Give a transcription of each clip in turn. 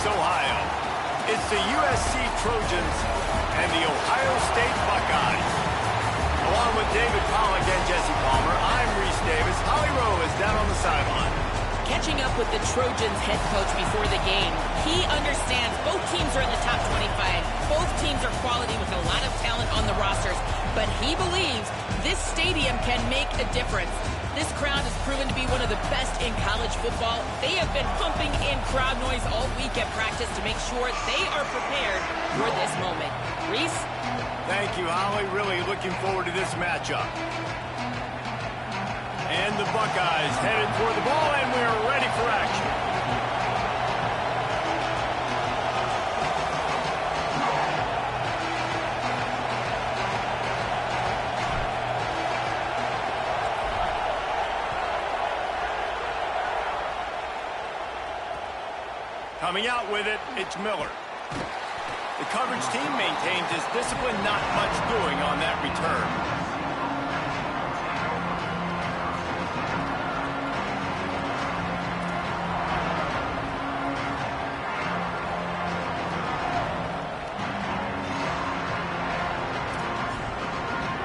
Ohio. It's the USC Trojans and the Ohio State Buckeyes. Along with David Pollack and Jesse Palmer, I'm Reese Davis. Holly Rowe is down on the sideline. Catching up with the Trojans head coach before the game, he understands both teams are in the top 25. Both teams are quality with a lot of talent on the rosters, but he believes this stadium can make a difference. This crowd has proven to be one of the best in college football. They have been pumping in crowd noise all week at practice to make sure they are prepared for this moment. Reese? Thank you, Holly. Really looking forward to this matchup. And the Buckeyes headed for the ball, and we are ready for action. Coming out with it, it's Miller. The coverage team maintains its discipline, not much doing on that return.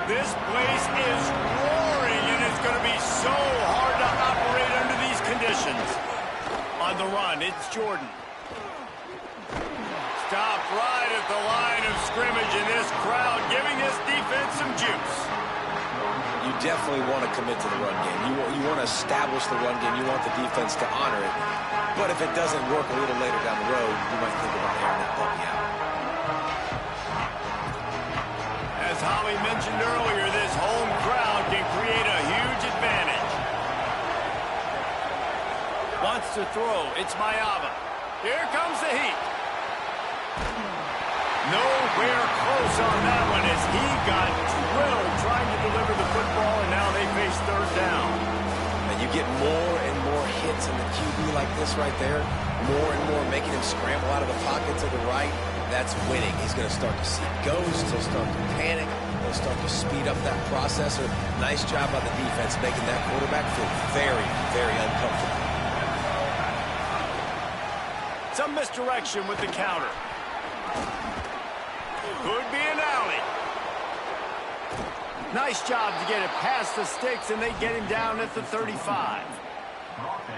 This place is roaring, and it's going to be so hard to operate under these conditions. On the run, it's Jordan. Stop right at the line of scrimmage, and this crowd giving this defense some juice. You definitely want to commit to the run game. You want to establish the run game. You want the defense to honor it. But if it doesn't work a little later down the road, you might think about airing that puppy out. As Holly mentioned earlier, this home crowd can create a huge advantage. Wants to throw. It's Mayava. Here comes the heat. Nowhere close on that one as he got drilled trying to deliver the football, and now they face third down. And you get more and more hits in the QB like this right there, more and more making him scramble out of the pocket to the right. That's winning. He's going to start to see ghosts. He'll start to panic. He'll start to speed up that processor. Nice job by the defense making that quarterback feel very, very uncomfortable. Some misdirection with the counter. Could be an alley. Nice job to get it past the sticks, and they get him down at the 35.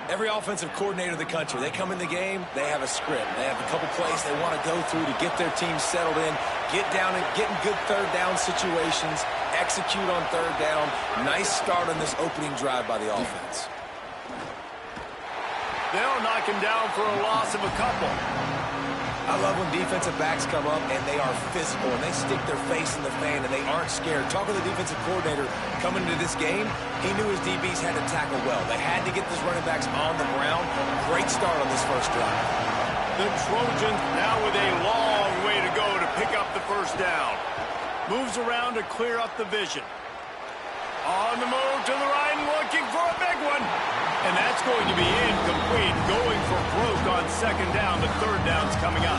Every offensive coordinator in the country, they come in the game, they have a script. They have a couple plays they want to go through to get their team settled in, get down and get in good third down situations, execute on third down. Nice start on this opening drive by the offense. They'll knock him down for a loss of a couple. I love when defensive backs come up and they are physical and they stick their face in the fan and they aren't scared. Talking to the defensive coordinator coming into this game, he knew his DBs had to tackle well. They had to get these running backs on the ground. Great start on this first drive. The Trojans now with a long way to go to pick up the first down. Moves around to clear up the vision. On the move to the right and looking for a big one. And that's going to be incomplete. Going for broke on second down. The third down's coming up.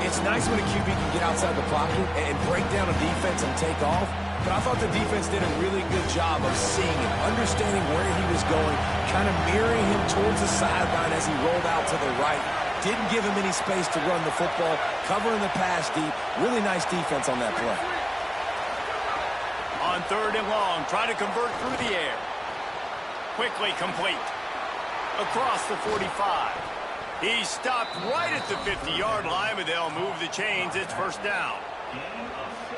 It's nice when a QB can get outside the pocket and break down a defense and take off. But I thought the defense did a really good job of seeing him, understanding where he was going, kind of mirroring him towards the sideline as he rolled out to the right. Didn't give him any space to run the football, covering the pass deep. Really nice defense on that play. On third and long, trying to convert through the air. Quickly complete. Across the 45. He stopped right at the 50-yard line, but they'll move the chains. It's first down.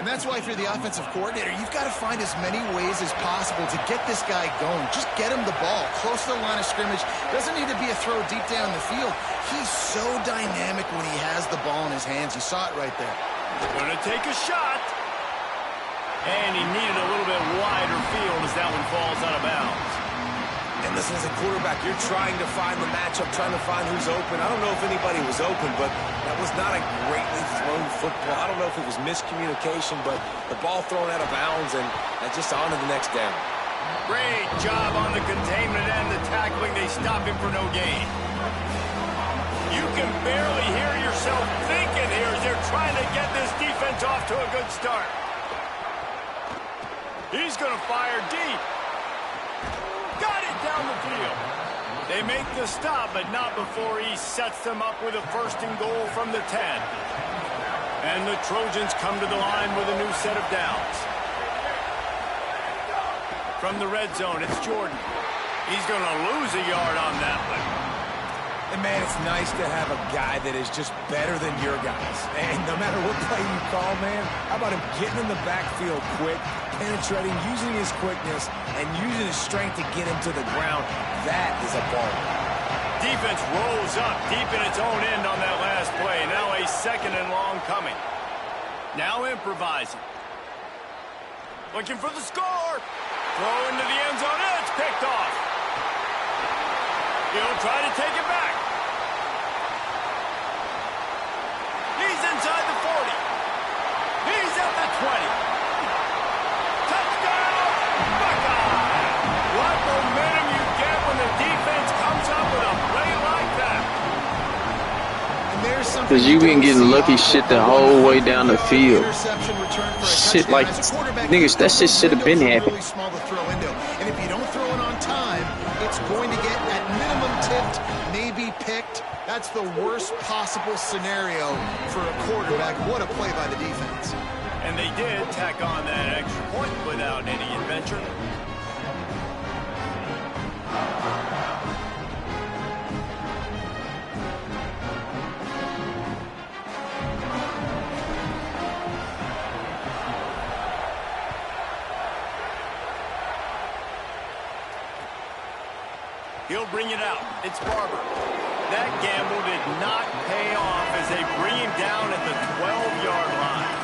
And that's why if you're the offensive coordinator, you've got to find as many ways as possible to get this guy going. Just get him the ball close to the line of scrimmage. Doesn't need to be a throw deep down the field. He's so dynamic when he has the ball in his hands. You saw it right there. Gonna take a shot. And he needed a little bit wider field as that one falls out of bounds. And listen, as a quarterback, you're trying to find the matchup, trying to find who's open. I don't know if anybody was open, but that was not a greatly thrown football. I don't know if it was miscommunication, but the ball thrown out of bounds and just on to the next down. Great job on the containment and the tackling. They stop him for no gain. You can barely hear yourself thinking here as they're trying to get this defense off to a good start. He's going to fire deep. Got it down the field. They make the stop, but not before he sets them up with a 1st and goal from the 10. And the Trojans come to the line with a new set of downs. From the red zone, it's Jordan. He's going to lose a yard on that one. And, man, it's nice to have a guy that is just better than your guys. And no matter what play you call, man, how about him getting in the backfield quick, penetrating, using his quickness, and using his strength to get him to the ground. That is a ball. Defense rolls up deep in its own end on that last play. Now a 2nd and long coming. Now improvising. Looking for the score. Throw into the end zone. It's picked off. He'll try to take it back. He's inside the 40. He's at the 20. Touchdown, Buckeye! What momentum you get when the defense comes up with a play like that. Because you been getting lucky shit the whole way down the field. Shit like, niggas, that shit should have been happening. And if you don't throw it on time, it's going to get at minimum tipped, maybe picked. That's the worst possible scenario for a quarterback. What a play by the defense. And they did tack on that extra point without any adventure. He'll bring it out. It's Barber. That gamble did not pay off as they bring him down at the 12-yard line.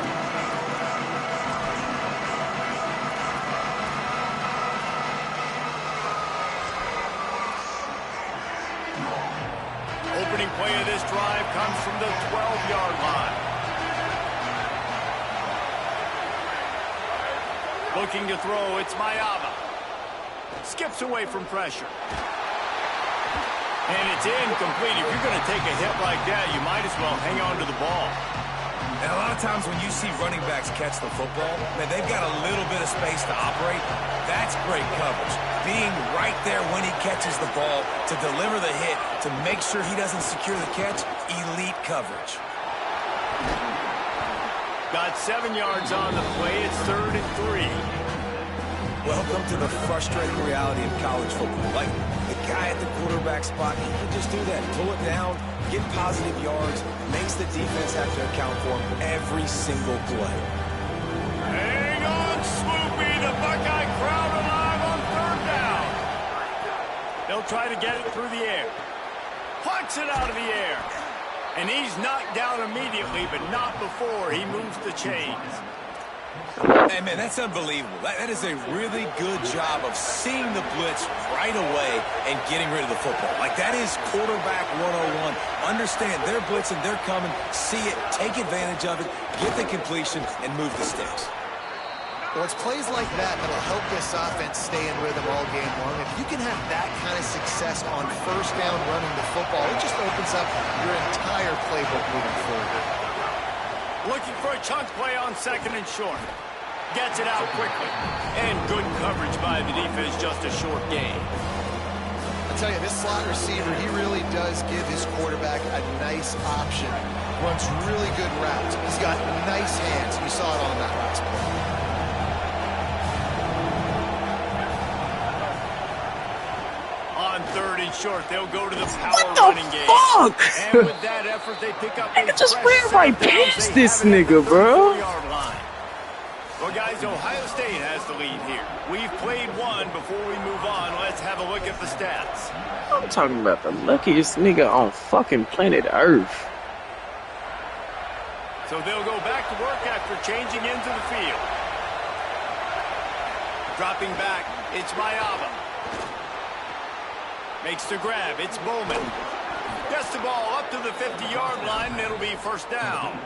Opening play of this drive comes from the 12-yard line. Looking to throw, it's Mayava. Skips away from pressure. And it's incomplete. If you're going to take a hit like that, you might as well hang on to the ball. And a lot of times when you see running backs catch the football, man, they've got a little bit of space to operate. That's great coverage. Being right there when he catches the ball to deliver the hit, to make sure he doesn't secure the catch, elite coverage. Got 7 yards on the play. It's 3rd and 3. Welcome to the frustrating reality of college football. Like, the guy at the quarterback spot, he can just do that. Pull it down, get positive yards, makes the defense have to account for him every single play. Hang on, Swoopy. The Buckeye crowd alive on 3rd down. They'll try to get it through the air. Plucks it out of the air. And he's knocked down immediately, but not before he moves the chains. Hey, man, that's unbelievable. That is a really good job of seeing the blitz right away and getting rid of the football. Like, that is quarterback 101. Understand they're blitzing, they're coming, see it, take advantage of it, get the completion, and move the sticks. Well, it's plays like that that'll help this offense stay in rhythm all game long. If you can have that kind of success on 1st down running the football, it just opens up your entire playbook moving forward. Looking for a chunk play on 2nd and short. Gets it out quickly. And good coverage by the defense, just a short gain. I tell you, this slot receiver, he really does give his quarterback a nice option. Runs really good routes. He's got nice hands. We saw it on that last play. On 3rd and short, they'll go to the power running game. Fuck? And with that effort, they pick up I just ran right past this nigga, bro. Well, guys, Ohio State has the lead here. We've played one. Before we move on, let's have a look at the stats. I'm talking about the luckiest nigga on fucking planet Earth. So they'll go back to work after changing into the field. Dropping back, it's Mayava. Makes the grab, it's Bowman. Gets the ball up to the 50-yard line, and it'll be 1st down.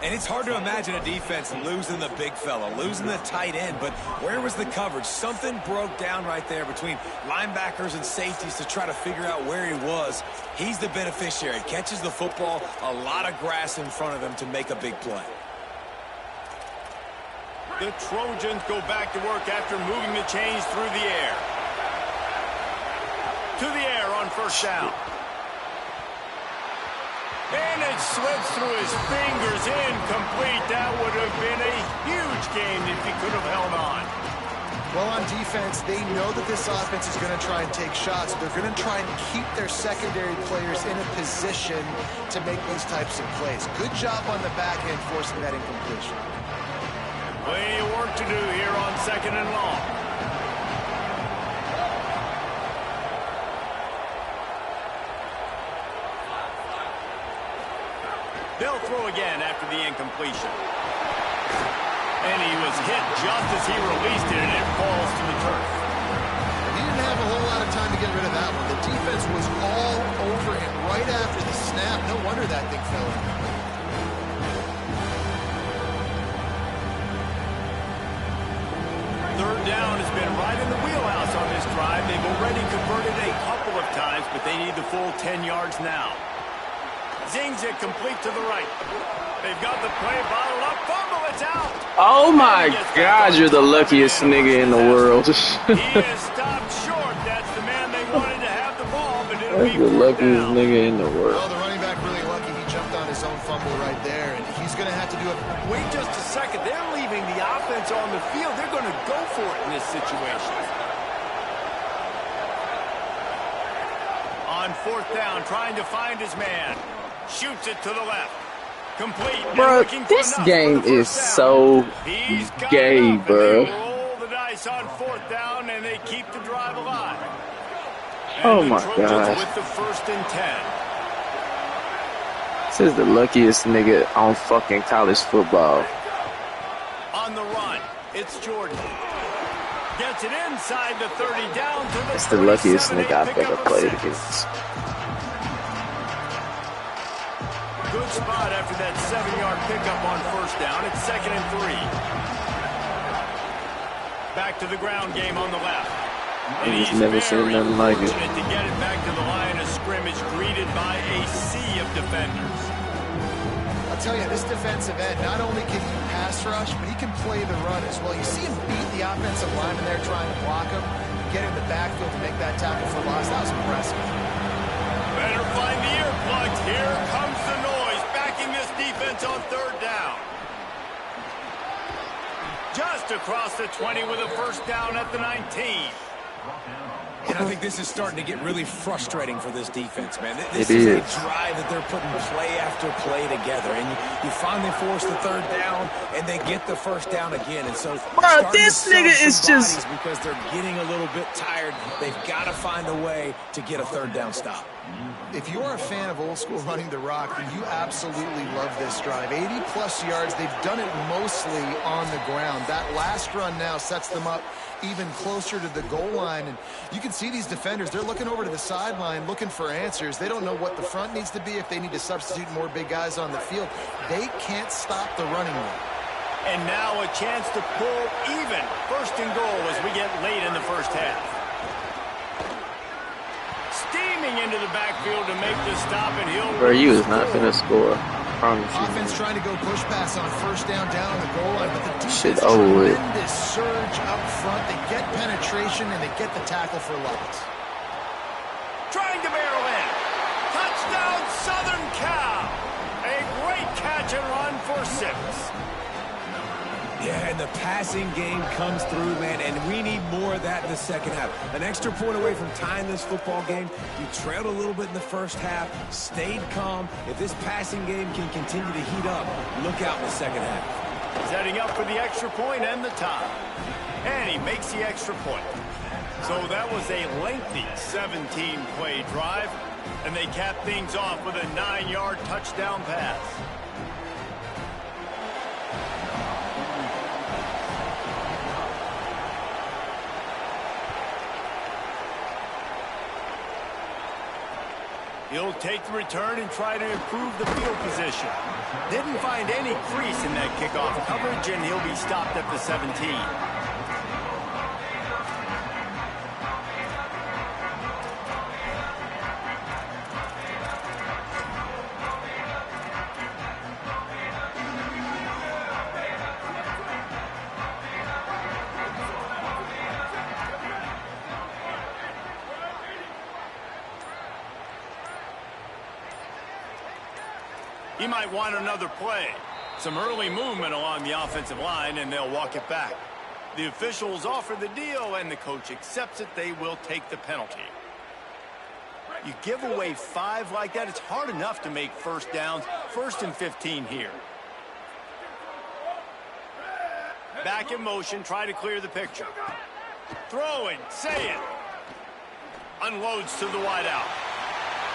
And it's hard to imagine a defense losing the big fella, losing the tight end, but where was the coverage? Something broke down right there between linebackers and safeties to try to figure out where he was. He's the beneficiary. Catches the football, a lot of grass in front of him to make a big play. The Trojans go back to work after moving the chains through the air. to the air on first down. And it slips through his fingers, incomplete. That would have been a huge game if he could have held on. Well, on defense, they know that this offense is going to try and take shots. They're going to try and keep their secondary players in a position to make these types of plays. Good job on the back end forcing that incompletion. Plenty of work to do here on 2nd and long. They'll throw again after the incompletion. And he was hit just as he released it, and it falls to the turf. He didn't have a whole lot of time to get rid of that one. The defense was all over him right after the snap. No wonder that thing fell in. Third down has been right in the wheelhouse on this drive. They've already converted a couple of times, but they need the full 10 yards now. Zings it complete to the right. They've got the play bottled up. Fumble, it's out. Oh my God, you're the luckiest nigga in the world. He is stopped short. That's the man they wanted to have the ball, but it'll be That's the luckiest nigga in the world. Well, the running back really lucky. He jumped on his own fumble right there, and he's going to have to do it. Wait just a second. They're leaving the offense on the field. They're going to go for it in this situation. On 4th down, trying to find his man. Shoots it to the left. Complete. Bro, this game is so gay, bro. They roll the dice on 4th down, and they keep the drive alive. And oh my God. With the 1st and 10. This is the luckiest nigga on fucking college football. On the run, it's Jordan. Gets it inside the 30, down to the It's the luckiest nigga I've ever played against. Good spot after that 7-yard pickup on 1st down. It's 2nd and 3. Back to the ground game on the left. And he's never seen nothing like it. To get it back to the line of scrimmage, greeted by a sea of defenders. I'll tell you, this defensive end, not only can he pass rush, but he can play the run as well. You see him beat the offensive lineman there trying to block him, get in the backfield to make that tackle for loss. That was impressive. Better find the earplugs. Here comes the noise, backing this defense on 3rd down. Just across the 20 with a 1st down at the 19. And I think this is starting to get really frustrating for this defense, man. It This is a is. drive that they're putting play after play together. And you finally force the 3rd down, and they get the 1st down again. And so, Bro, this nigga is just... Because they're getting a little bit tired. They've got to find a way to get a 3rd down stop. If you're a fan of old school running the rock, then you absolutely love this drive. 80-plus yards. They've done it mostly on the ground. That last run now sets them up even closer to the goal line. And you can see these defenders, they're looking over to the sideline, looking for answers. They don't know what the front needs to be, if they need to substitute more big guys on the field. They can't stop the running game. And now a chance to pull even 1st and goal as we get late in the 1st half. Steaming into the backfield to make the stop, and he'll... Bro, you is not finna score. Offense trying to go push pass on 1st down on the goal line, but the defense tremendous surge up front. They get penetration and they get the tackle for loss. Trying to barrel in. Touchdown, Southern Cal. A great catch and run for 6. Yeah, and the passing game comes through, man, and we need more of that in the 2nd half. An extra point away from tying this football game. You trailed a little bit in the 1st half, stayed calm. If this passing game can continue to heat up, look out in the 2nd half. Setting up for the extra point and the tie. And he makes the extra point. So that was a lengthy 17-play drive, and they cap things off with a 9-yard touchdown pass. He'll take the return and try to improve the field position. Didn't find any crease in that kickoff coverage, and he'll be stopped at the 17. He might want another play. Some early movement along the offensive line, and they'll walk it back. The officials offer the deal, and the coach accepts it. They will take the penalty. You give away 5 like that, it's hard enough to make first downs. 1st and 15 here. Back in motion, try to clear the picture. Throwing, say it. Unloads to the wideout.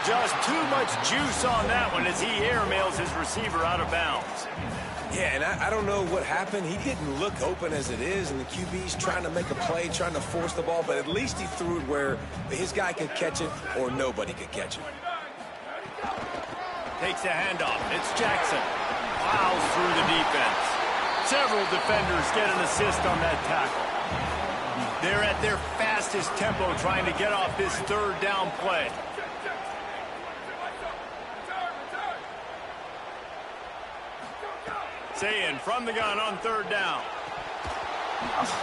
Just too much juice on that one as he airmails his receiver out of bounds. Yeah, and I don't know what happened. He didn't look open as it is, and the QB's trying to make a play, trying to force the ball, but at least he threw it where his guy could catch it or nobody could catch it. Takes a handoff. It's Jackson. Plows through the defense. Several defenders get an assist on that tackle. They're at their fastest tempo trying to get off this 3rd down play. Saying from the gun on 3rd down.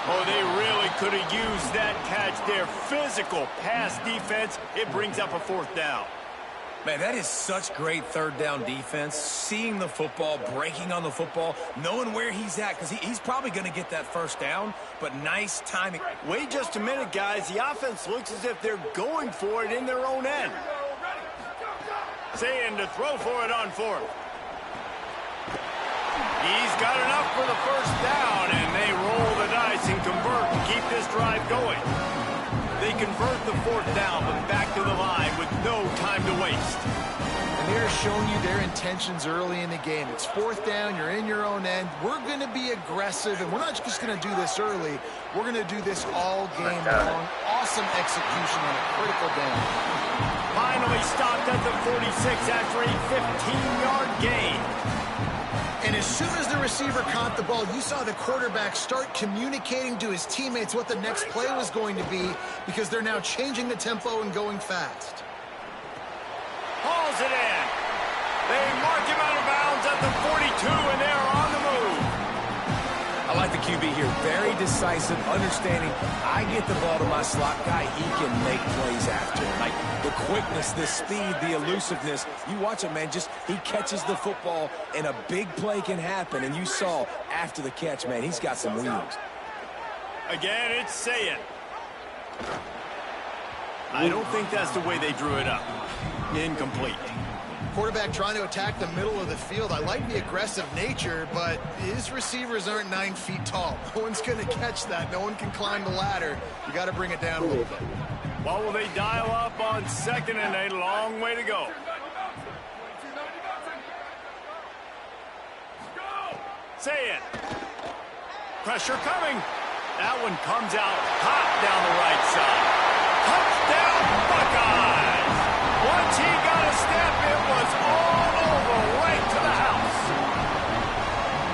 Oh, they really could have used that catch there. Physical pass defense. It brings up a 4th down. Man, that is such great 3rd down defense. Seeing the football, breaking on the football, knowing where he's at, because he's probably going to get that 1st down, but nice timing. Wait just a minute, guys. The offense looks as if they're going for it in their own end. Saying to throw for it on 4th. He's got enough for the 1st down, and they roll the dice and convert and keep this drive going. They convert the 4th down, but back to the line with no time to waste. And they're showing you their intentions early in the game. It's 4th down, you're in your own end. We're going to be aggressive, and we're not just going to do this early. We're going to do this all game long. Awesome execution on a critical down. Finally stopped at the 46 after a 15-yard gain. And as soon as the receiver caught the ball, you saw the quarterback start communicating to his teammates what the next play was going to be, because they're now changing the tempo and going fast. Hauls it in. They mark him out of bounds at the 42, and they're on the move. I like the QB here. Very decisive, understanding. I get the ball to my slot guy. He can make plays after. Like the quickness, the speed, the elusiveness. You watch it, man. Just he catches the football, and a big play can happen. And you saw after the catch, man, he's got some wheels. Again, it's Saying. I don't think that's the way they drew it up. Incomplete. Quarterback trying to attack the middle of the field. I like the aggressive nature, but his receivers aren't 9 feet tall. No one's going to catch that. No one can climb the ladder. You got to bring it down a little bit. Well, will they dial up on 2nd and a long way to go? Saying. Pressure coming. That one comes out hot down the right side. Touchdown, Buckeyes! Once he got a step, it was all over, right to the house.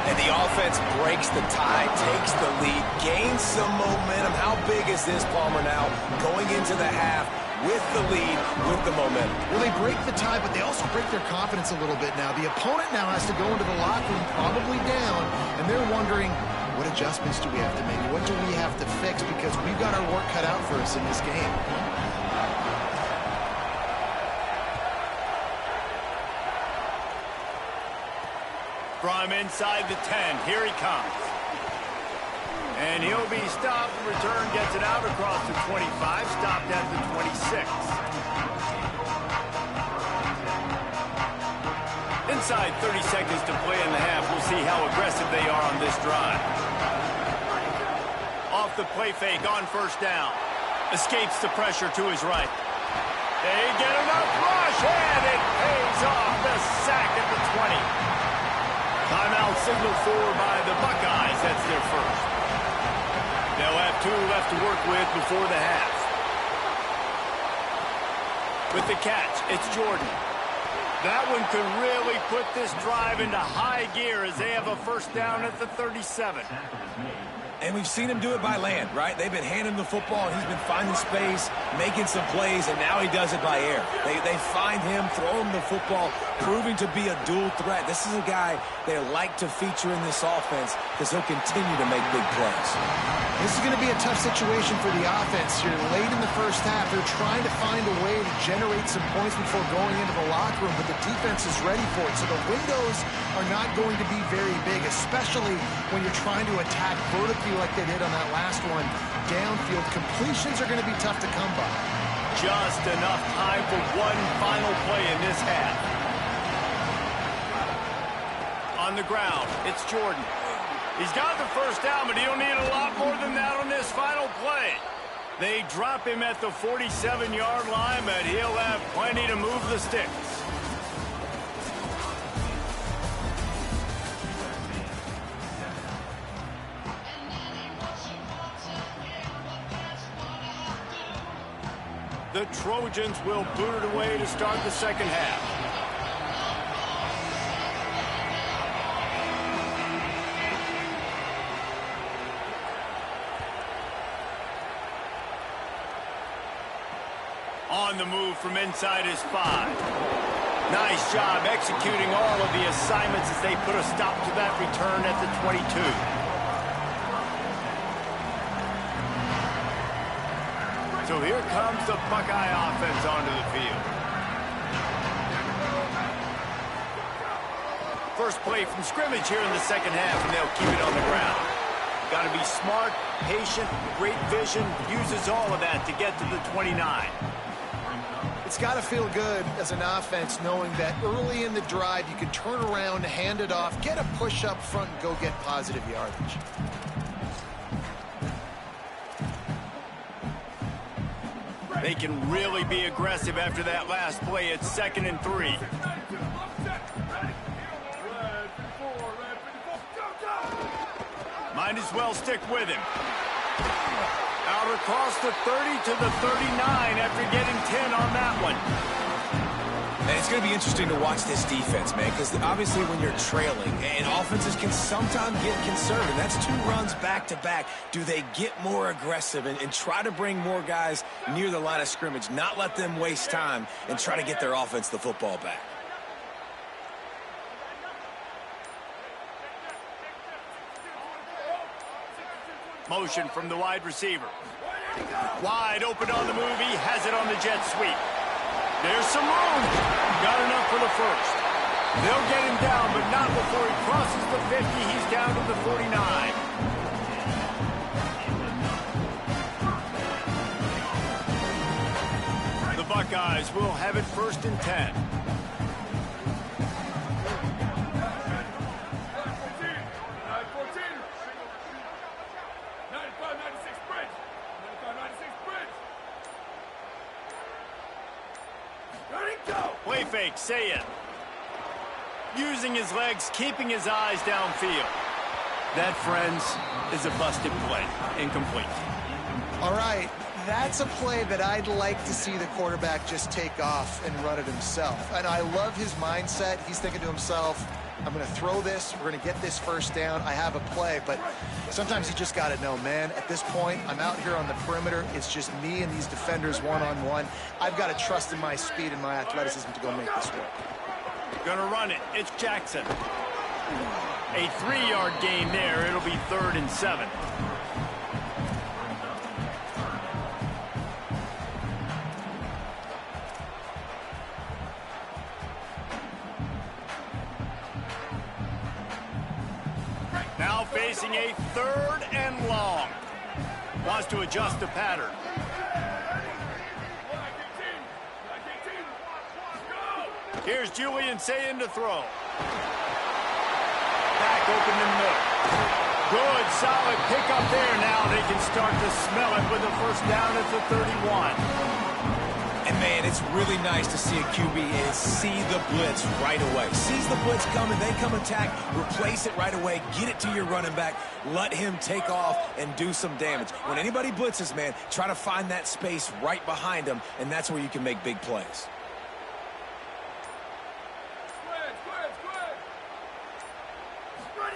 And the offense breaks the tie, takes the lead, gains some momentum. How big is this, Palmer, now? Going into the half with the lead, with the momentum. Well, they break the tie, but they also break their confidence a little bit now. The opponent now has to go into the locker room probably down, and they're wondering, what adjustments do we have to make? What do we have to fix? Because we've got our work cut out for us in this game. From inside the 10, here he comes. And he'll be stopped. Return gets it out across the 25, stopped at the 26. Inside 30 seconds to play in the half. We'll see how aggressive they are on this drive. Off the play fake on 1st down. Escapes the pressure to his right. They get enough rush, and it pays off. The sack at the 20. Timeout signaled for by the Buckeyes. That's their first. They'll have 2 left to work with before the half. With the catch, it's Jordan. That one could really put this drive into high gear as they have a 1st down at the 37. And we've seen him do it by land, right? They've been handing him the football, and he's been finding space, making some plays, and now he does it by air. They find him, throw him the football, proving to be a dual threat. This is a guy they like to feature in this offense because he'll continue to make big plays. This is going to be a tough situation for the offense here. Late in the first half, they're trying to find a way to generate some points before going into the locker room, but the defense is ready for it. So the windows are not going to be very big, especially when you're trying to attack vertically like they did on that last one. Downfield completions are going to be tough to come by. Just enough time for one final play in this half. On the ground, it's Jordan. He's got the first down, but he'll need a lot more than that on this final play. They drop him at the 47-yard line, but he'll have plenty to move the sticks. The Trojans will boot it away to start the second half. On the move from inside his 5. Nice job executing all of the assignments as they put a stop to that return at the 22. So here comes the Buckeye offense onto the field. First play from scrimmage here in the second half, and they'll keep it on the ground. Got to be smart, patient, great vision, uses all of that to get to the 29. It's got to feel good as an offense knowing that early in the drive you can turn around, hand it off, get a push up front, and go get positive yardage. They can really be aggressive after that last play. It's 2nd and 3. Might as well stick with him. Out across the 30 to the 39 after getting 10 on that one. And it's going to be interesting to watch this defense, man, because obviously when you're trailing, and offenses can sometimes get conservative. That's 2 runs back-to-back. Do they get more aggressive and try to bring more guys near the line of scrimmage, not let them waste time, and try to get their offense the football back? Motion from the wide receiver. Wide open on the move. He has it on the jet sweep. There's some room. Got enough for the first. They'll get him down, but not before he crosses the 50. He's down to the 49. The Buckeyes will have it 1st and 10. Play fake, say it. Using his legs, keeping his eyes downfield. That, friends, is a busted play. Incomplete. All right, that's a play that I'd like to see the quarterback just take off and run it himself. And I love his mindset. He's thinking to himself, I'm going to throw this. We're going to get this first down. I have a play, but sometimes you just got to know, man, at this point, I'm out here on the perimeter. It's just me and these defenders one-on-one. I've got to trust in my speed and my athleticism to go make this work. Gonna run it. It's Jackson. A 3-yard gain there. It'll be 3rd and 7. Now facing a 3rd and long. Wants to adjust the pattern. Here's Julian saying to throw. Back open in the middle. Good, solid pickup there. Now they can start to smell it with a first down at the 31. And, man, it's really nice to see a QB and see the blitz right away. Sees the blitz coming, they come attack, replace it right away, get it to your running back, let him take off and do some damage. When anybody blitzes, man, try to find that space right behind them, and that's where you can make big plays.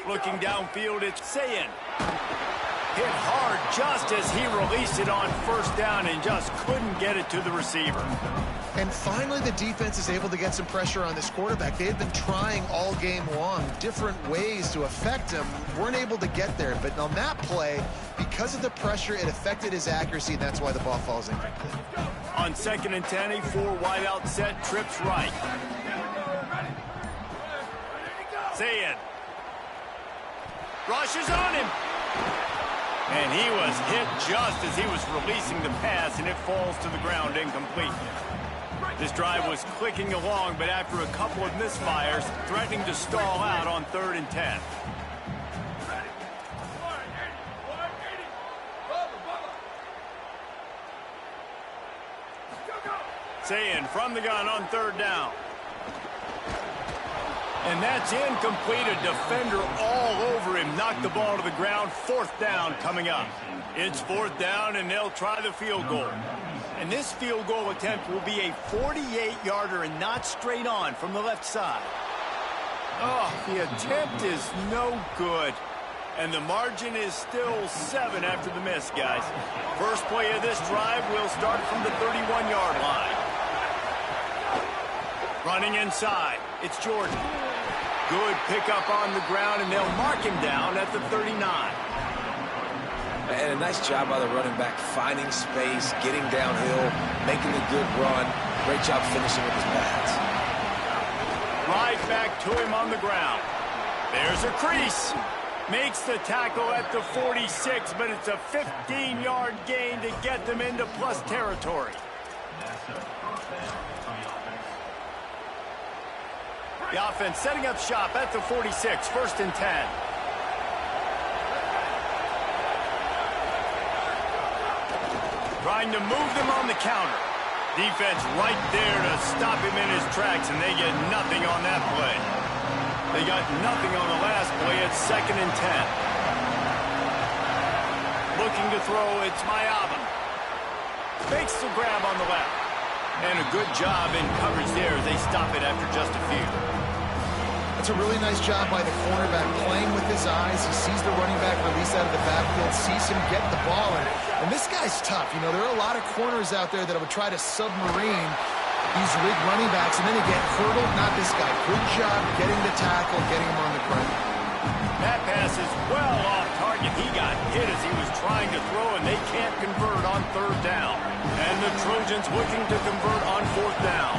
Looking downfield, it's Sayin. Hit hard just as he released it on first down and just couldn't get it to the receiver. And finally, the defense is able to get some pressure on this quarterback. They had been trying all game long different ways to affect him. Weren't able to get there. But on that play, because of the pressure, it affected his accuracy, and that's why the ball falls incomplete. On 2nd and 10, a 4-wideout set, trips right. Zayn rushes on him. And he was hit just as he was releasing the pass, and it falls to the ground incomplete. This drive was clicking along, but after a couple of misfires, threatening to stall out on 3rd and 10. Zayn from the gun on 3rd down. And that's incomplete. A defender all over him. Knocked the ball to the ground. 4th down coming up. It's 4th down, and they'll try the field goal. And this field goal attempt will be a 48-yarder and not straight on from the left side. Oh, the attempt is no good. And the margin is still 7 after the miss, guys. First play of this drive will start from the 31-yard line. Running inside, it's Jordan. Good pickup on the ground, and they'll mark him down at the 39. And a nice job by the running back, finding space, getting downhill, making a good run. Great job finishing with his pads. Right back to him on the ground. There's a crease. Makes the tackle at the 46, but it's a 15-yard gain to get them into plus territory. The offense setting up shop at the 46, 1st and 10. Trying to move them on the counter. Defense right there to stop him in his tracks, and they get nothing on that play. They got nothing on the last play. It's 2nd and 10. Looking to throw, it's Mayaba. Fakes the grab on the left. And a good job in coverage there as they stop it after just a few. It's a really nice job by the cornerback playing with his eyes. He sees the running back release out of the backfield, sees him get the ball. And this guy's tough. You know, there are a lot of corners out there that would try to submarine these big running backs, and then they get hurdled. Not this guy. Good job getting the tackle, getting him on the ground. That pass is well off target. He got hit as he was trying to throw, and they can't convert on 3rd down. And the Trojans looking to convert on 4th down.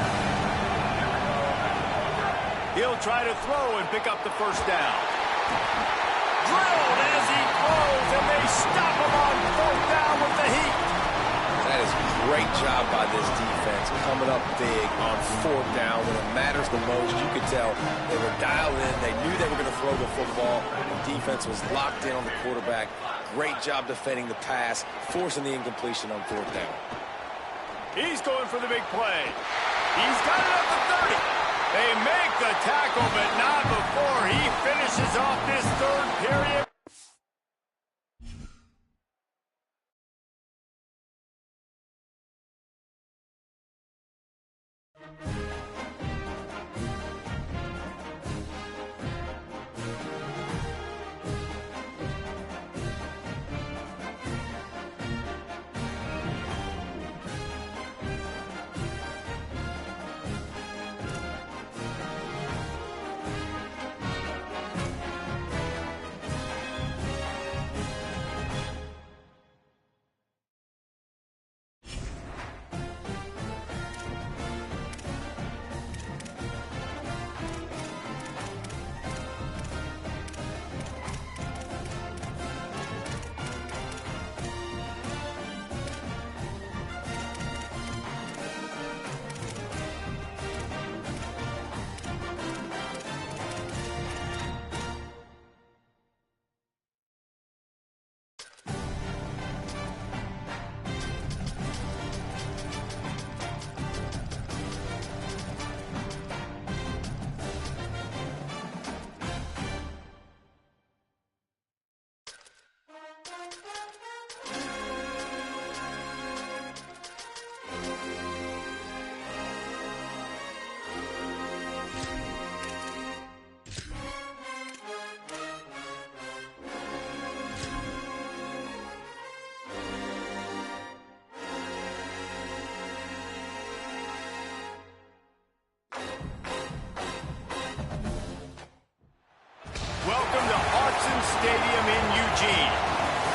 He'll try to throw and pick up the 1st down. Drilled as he throws, and they stop him on 4th down with the heat. That is a great job by this defense, coming up big on 4th down when it matters the most. You could tell they were dialed in. They knew they were going to throw the football. The defense was locked in on the quarterback. Great job defending the pass, forcing the incompletion on 4th down. He's going for the big play. He's got it at the 30. They make the tackle, but not before he finishes off this 3rd period.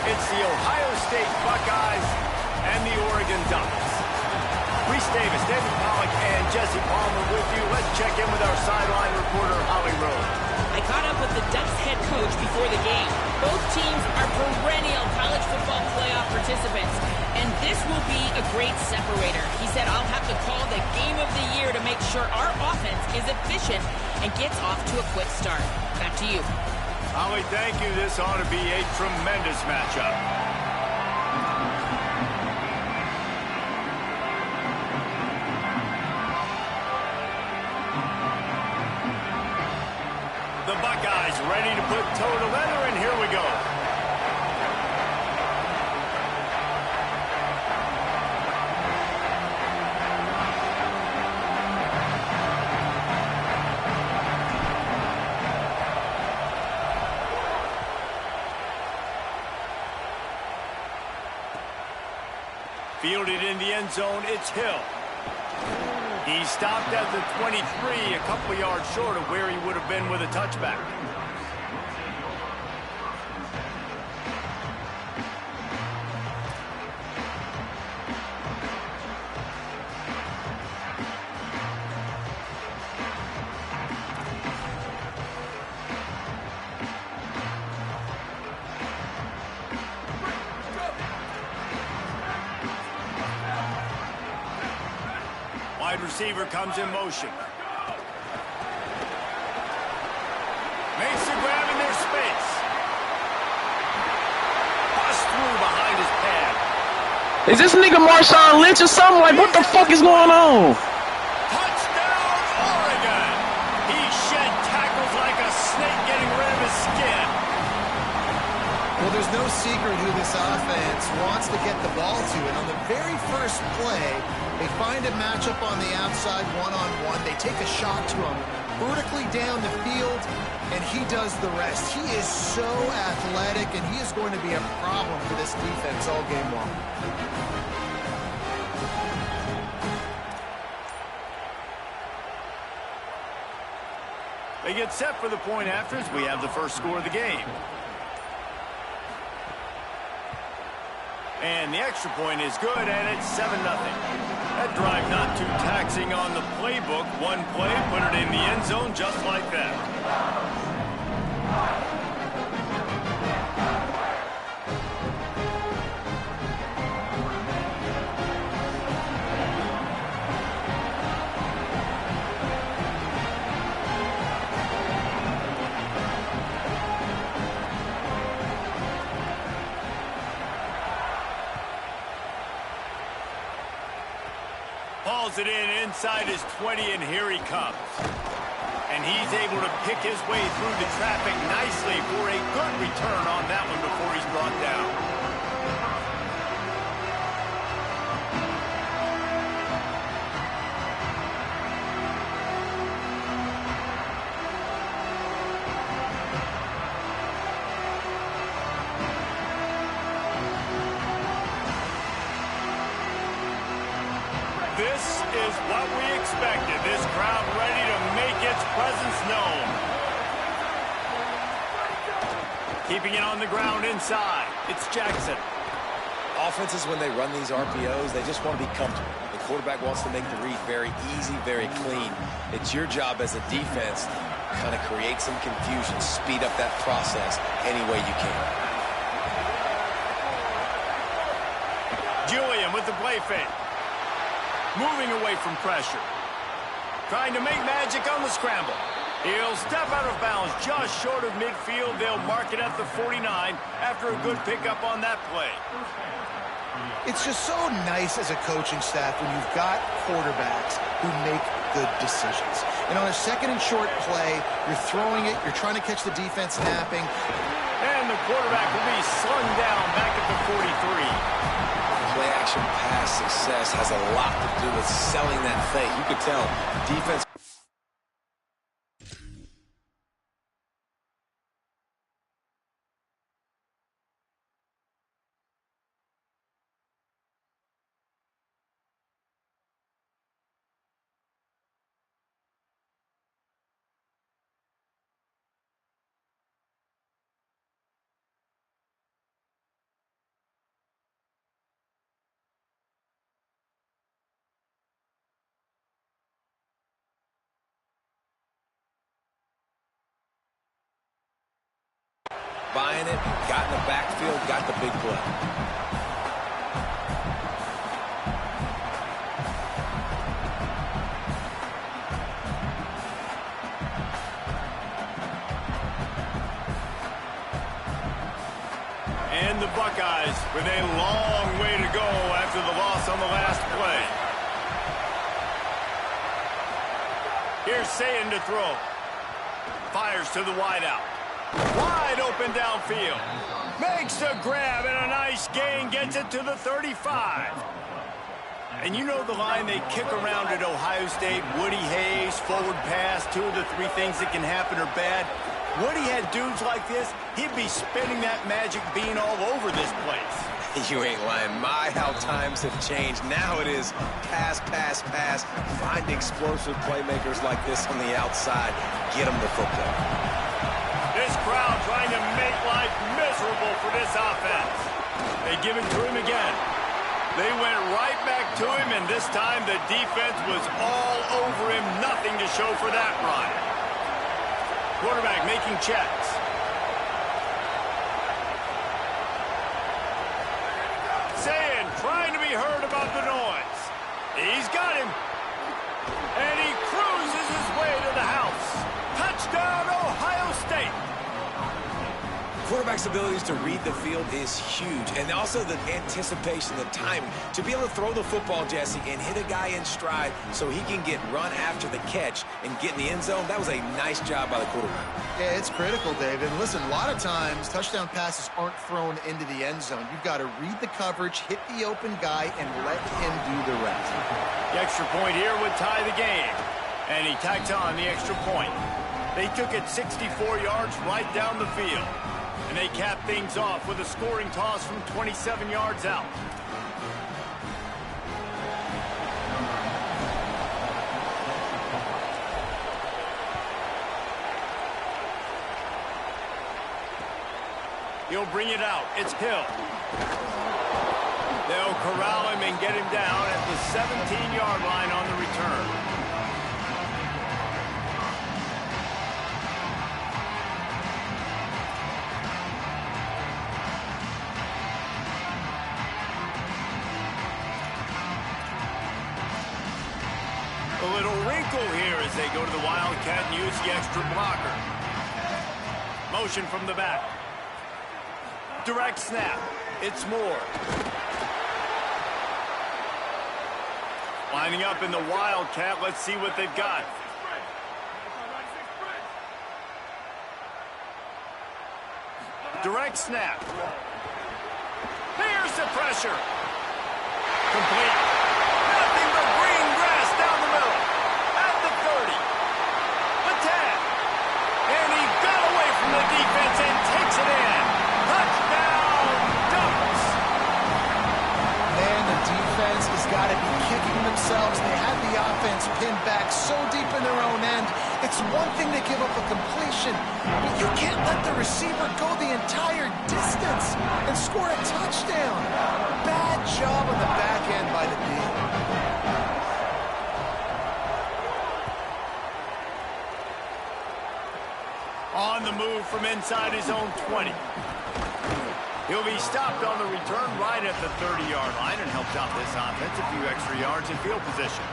It's the Ohio State Buckeyes and the Oregon Ducks. Reese Davis, David Pollack, and Jesse Palmer with you. Let's check in with our sideline reporter, Holly Rose. I caught up with the Ducks head coach before the game. Both teams are perennial college football playoff participants, and this will be a great separator. He said, I'll have to call the game of the year to make sure our offense is efficient and gets off to a quick start. Back to you. Holly, thank you. This ought to be a tremendous matchup. The Buckeyes ready to put toe to leather, and here we go. Fielded in the end zone, it's Hill. He stopped at the 23, a couple yards short of where he would have been with a touchback. Wide receiver comes in motion. Makes the grab in their space. Bust through behind his pad. Is this nigga Marshawn Lynch or something? Like, what the fuck is going on? Touchdown, Oregon! He shed tackles like a snake getting rid of his skin. Well, there's no secret who this offense wants to get the ball to. And on the very first play, they find a matchup on the outside one-on-one. They take a shot to him vertically down the field, and he does the rest. He is so athletic, and he is going to be a problem for this defense all game long. They get set for the point after as we have the first score of the game. And the extra point is good, and it's 7-0. That drive not too taxing on the playbook. One play, put it in the end zone just like that. Hauls it in inside his 20, and here he comes. And he's able to pick his way through the traffic nicely for a good return on that one before he's brought down. This is what we expected. This crowd ready to make its presence known. Keeping it on the ground inside. It's Jackson. Offenses, when they run these RPOs, they just want to be comfortable. The quarterback wants to make the read very easy, very clean. It's your job as a defense to kind of create some confusion, speed up that process any way you can. Julian with the play fake. Moving away from pressure. Trying to make magic on the scramble. He'll step out of bounds just short of midfield. They'll mark it at the 49 after a good pickup on that play. It's just so nice as a coaching staff when you've got quarterbacks who make good decisions. And on a second and short play, you're throwing it, you're trying to catch the defense napping. And the quarterback will be slung down back at the 43. Play-action pass success has a lot to do with selling that fake. You could tell defense it, got in the backfield, got the big play. And the Buckeyes with a long way to go after the loss on the last play. Here's Sayin to throw. Fires to the wideout. Wide open downfield. Makes a grab and a nice gain. Gets it to the 35. And you know the line they kick around at Ohio State. Woody Hayes, forward pass. 2 of the 3 things that can happen are bad. Woody had dudes like this, he'd be spinning that magic bean all over this place. You ain't lying. My, how times have changed. Now it is pass, pass, pass. Find explosive playmakers like this on the outside. Get them the football. This crowd trying to make life miserable for this offense. They give it to him again. They went right back to him, and this time the defense was all over him. Nothing to show for that run. Quarterback making checks. Sayin trying to be heard about the noise. He's got him. And he cruises his way to the house. Touchdown, Ohio State. Quarterback's abilities to read the field is huge, and also the anticipation, the timing. To be able to throw the football, Jesse, and hit a guy in stride so he can get run after the catch and get in the end zone, that was a nice job by the quarterback. Yeah, it's critical, David. And listen, a lot of times, touchdown passes aren't thrown into the end zone. You've got to read the coverage, hit the open guy, and let him do the rest. The extra point here would tie the game. And he tacked on the extra point. They took it 64 yards right down the field. And they cap things off with a scoring toss from 27 yards out. He'll bring it out. It's Hill. They'll corral him and get him down at the 17-yard line on the return. A little wrinkle here as they go to the Wildcat and use the extra blocker. Motion from the back. Direct snap. It's Moore. Lining up in the Wildcat. Let's see what they've got. Direct snap. Here's the pressure. Complete. Nothing but green grass down the middle. At the 30. The 10. And he got away from the defense and takes it in. Touchdown, Ducks. Man, the defense has got to be kicking themselves. They had the offense pinned back so deep in their own end. It's one thing to give up a completion, but you can't let the receiver go the entire distance and score a touchdown. Bad job on the back end by the D. On the move from inside his own 20. He'll be stopped on the return right at the 30-yard line and helped out this offense a few extra yards in field position.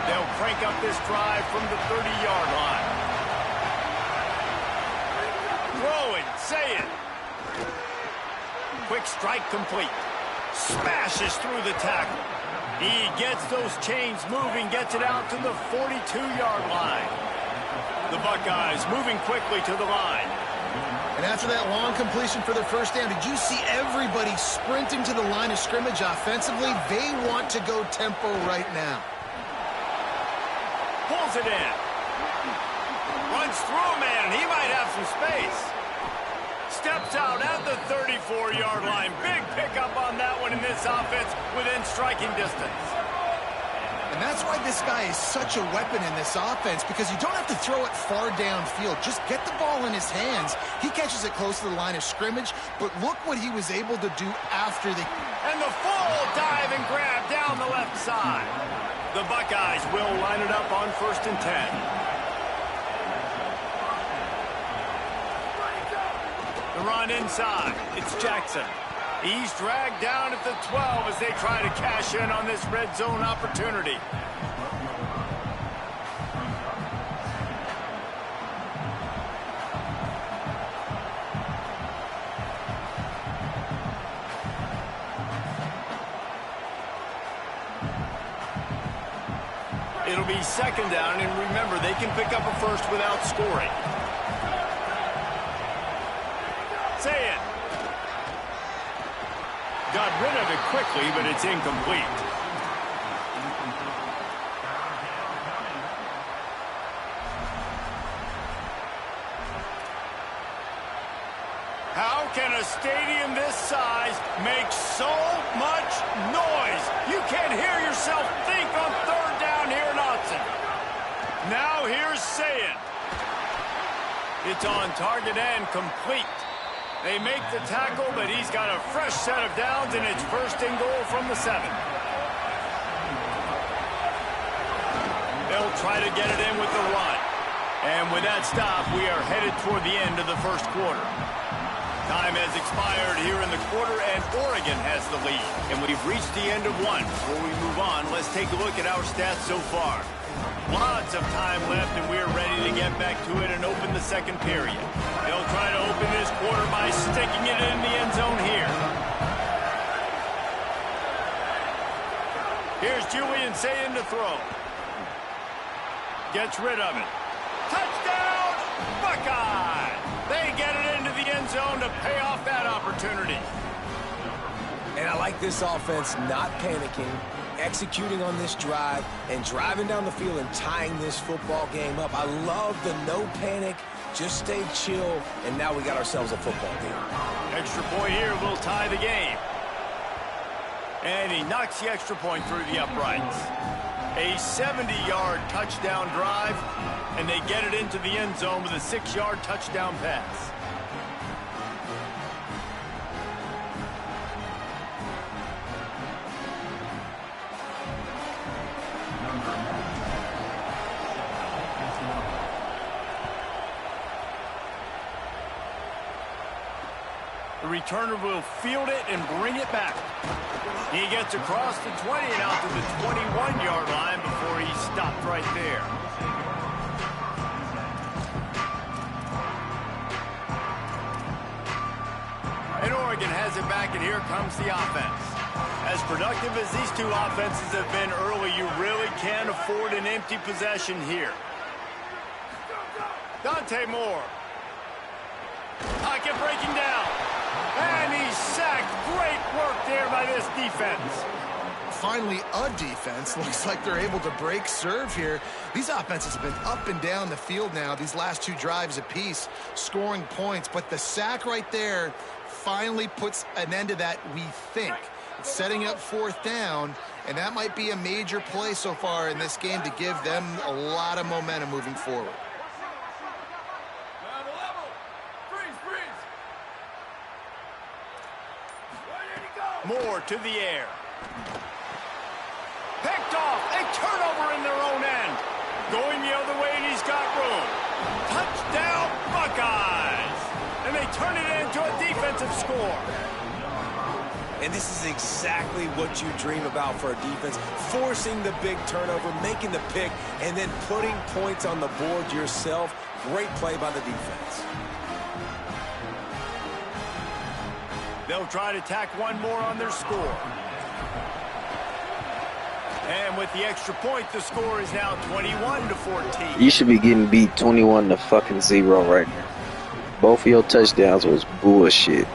They'll crank up this drive from the 30-yard line. Throwing, Sayin. Quick strike complete. Smashes through the tackle. He gets those chains moving, gets it out to the 42-yard line. The Buckeyes moving quickly to the line. And after that long completion for their first down, did you see everybody sprinting to the line of scrimmage offensively? They want to go tempo right now. Pulls it in. Runs through a man. He might have some space. Steps out at the 34-yard line. Big pickup on that one in this offense within striking distance. And that's why this guy is such a weapon in this offense, because you don't have to throw it far downfield. Just get the ball in his hands. He catches it close to the line of scrimmage, but look what he was able to do after the... And the full dive and grab down the left side. The Buckeyes will line it up on 1st and 10. The run inside. It's Jackson. He's dragged down at the 12 as they try to cash in on this red zone opportunity. It'll be second down, and remember, they can pick up a first without scoring. Say it. Got rid of it quickly, but it's incomplete. How can a stadium this size make so much noise? You can't hear yourself think on third down here in Austin. Now here's Sayin. It's on target and complete. They make the tackle, but he's got a fresh set of downs, and it's first and goal from the 7. They'll try to get it in with the run. And with that stop, we are headed toward the end of the first quarter. Time has expired here in the quarter, and Oregon has the lead. And we've reached the end of one. Before we move on, let's take a look at our stats so far. Lots of time left, and we're ready to get back to it and open the second period. They'll try to open this quarter by sticking it in the end zone here. Here's Julian Sayin to throw. Gets rid of it. Touchdown, Buckeye! They get it into the end zone to pay off that opportunity. And I like this offense not panicking, executing on this drive, and driving down the field and tying this football game up. I love the no panic, just stay chill, and now we got ourselves a football game. Extra point here will tie the game. And he knocks the extra point through the uprights. A 70-yard touchdown drive, and they get it into the end zone with a 6-yard touchdown pass. The returner will field it and bring it back. He gets across the 20 and out to the 21-yard line before he stopped right there. And Oregon has it back, and here comes the offense. As productive as these two offenses have been early, you really can't afford an empty possession here. Dante Moore. Pocket breaking down. And he's sacked. Great work there by this defense. Finally, a defense. Looks like they're able to break serve here. These offenses have been up and down the field now, these last two drives apiece, scoring points. But the sack right there finally puts an end to that, we think. It's setting up fourth down, and that might be a major play so far in this game to give them a lot of momentum moving forward. Moore to the air. Picked off. A turnover in their own end. Going the other way, and he's got room. Touchdown, Buckeyes. And they turn it into a defensive score. And this is exactly what you dream about for a defense. Forcing the big turnover, making the pick, and then putting points on the board yourself. Great play by the defense. They'll try to tack one more on their score. And with the extra point, the score is now 21-14. You should be getting beat 21-0 right now. Both of your touchdowns was bullshit.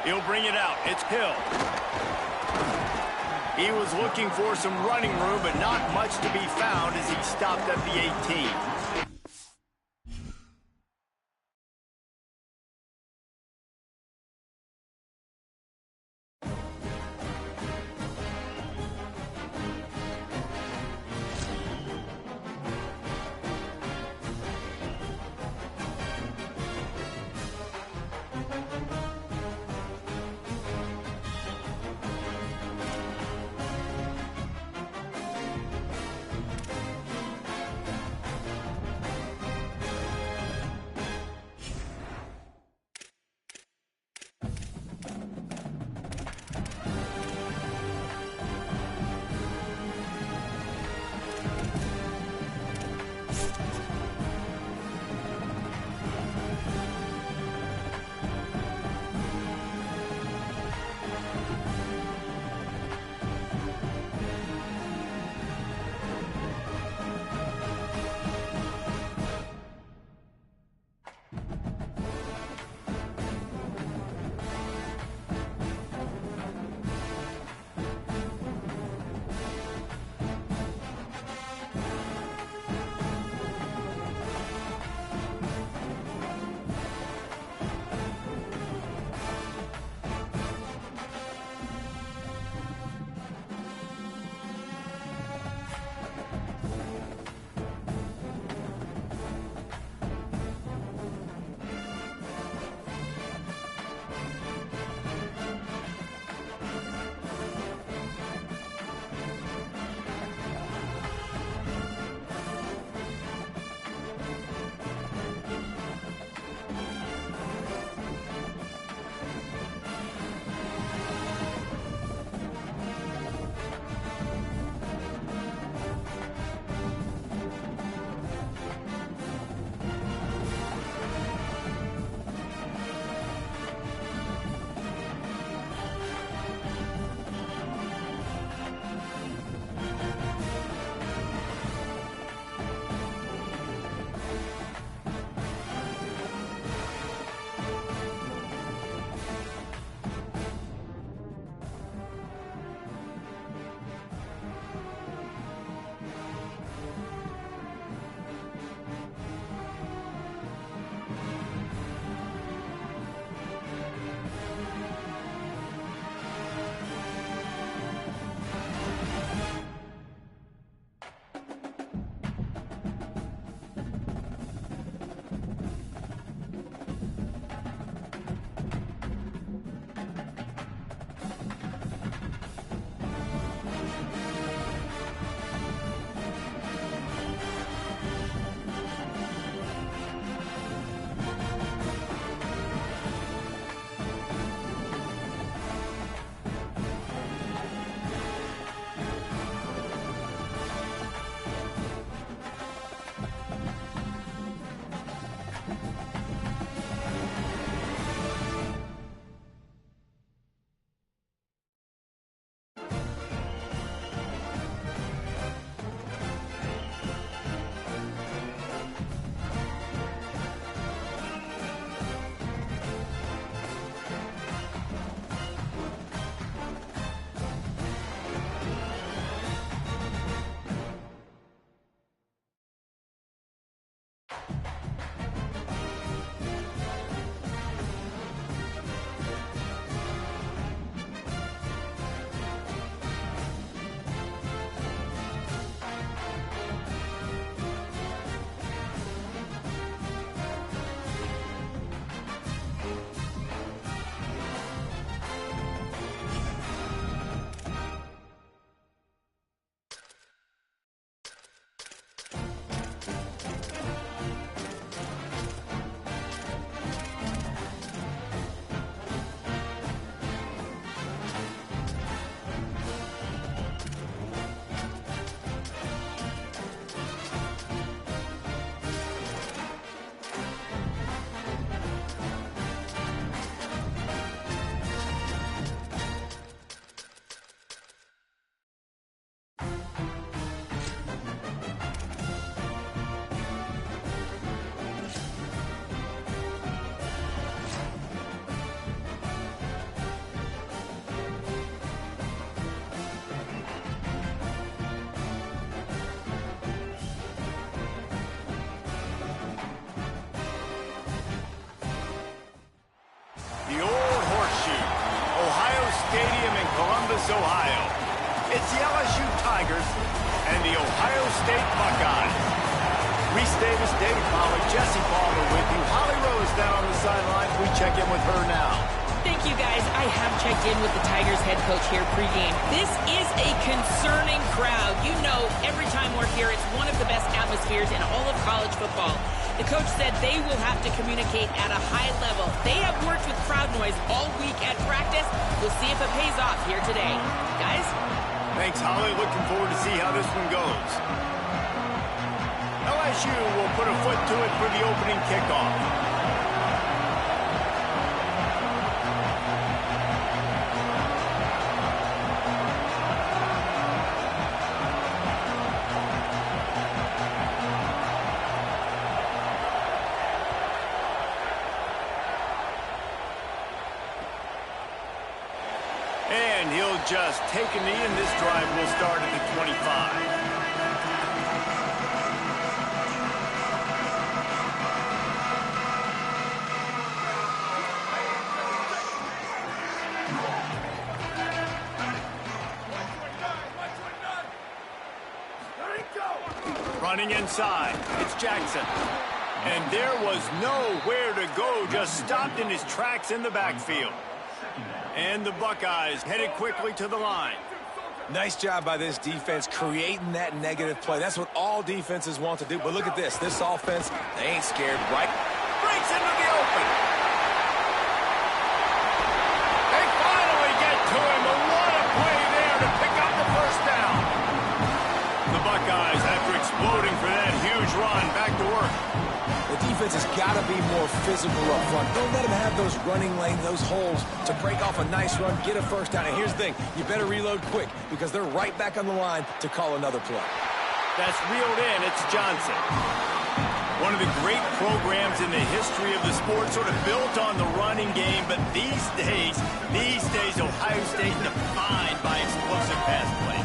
He'll bring it out. It's Hill. He was looking for some running room, but not much to be found as he stopped at the 18. Ohio. It's the LSU Tigers and the Ohio State Buckeyes. Reese Davis, David Pollack, Jesse Palmer with you. Holly Rose down on the sidelines. We check in with her now. Thank you, guys. I have checked in with the Tigers head coach here pregame. This is a concerning crowd. You know, every time we're here, it's one of the best atmospheres in all of college football. The coach said they will have to communicate at a high level. They have worked with crowd noise all week at practice. We'll see if it pays off here today. Guys? Thanks, Holly. Looking forward to see how this one goes. LSU will put a foot to it for the opening kickoff. And he'll just take a knee, and this drive will start at the 25. Running inside, it's Jackson. And there was nowhere to go, just stopped in his tracks in the backfield. And the Buckeyes headed quickly to the line. Nice job by this defense creating that negative play. That's what all defenses want to do. But look at this. This offense, they ain't scared, right? Breaks into the open. They finally get to him. But what a play there to pick up the first down. The Buckeyes, after exploding for that huge run, back to work. The defense has got to be more physical up front. Don't let them have those running lanes, those holes to break off a nice run, get a first down. And here's the thing, you better reload quick because they're right back on the line to call another play. That's reeled in. It's Johnson. One of the great programs in the history of the sport, sort of built on the running game. But these days, Ohio State defined by explosive pass play.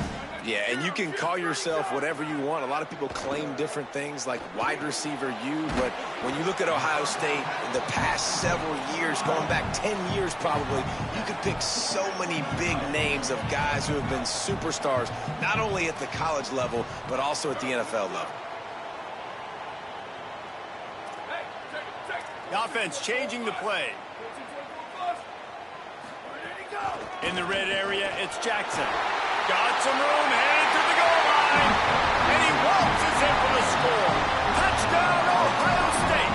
Yeah, and you can call yourself whatever you want. A lot of people claim different things like wide receiver U, but when you look at Ohio State in the past several years, going back 10 years probably, you could pick so many big names of guys who have been superstars, not only at the college level, but also at the NFL level. The offense changing the play. In the red area, it's Jackson. Got some room, headed to the goal line, and he waltzes in for the score. Touchdown, Ohio State.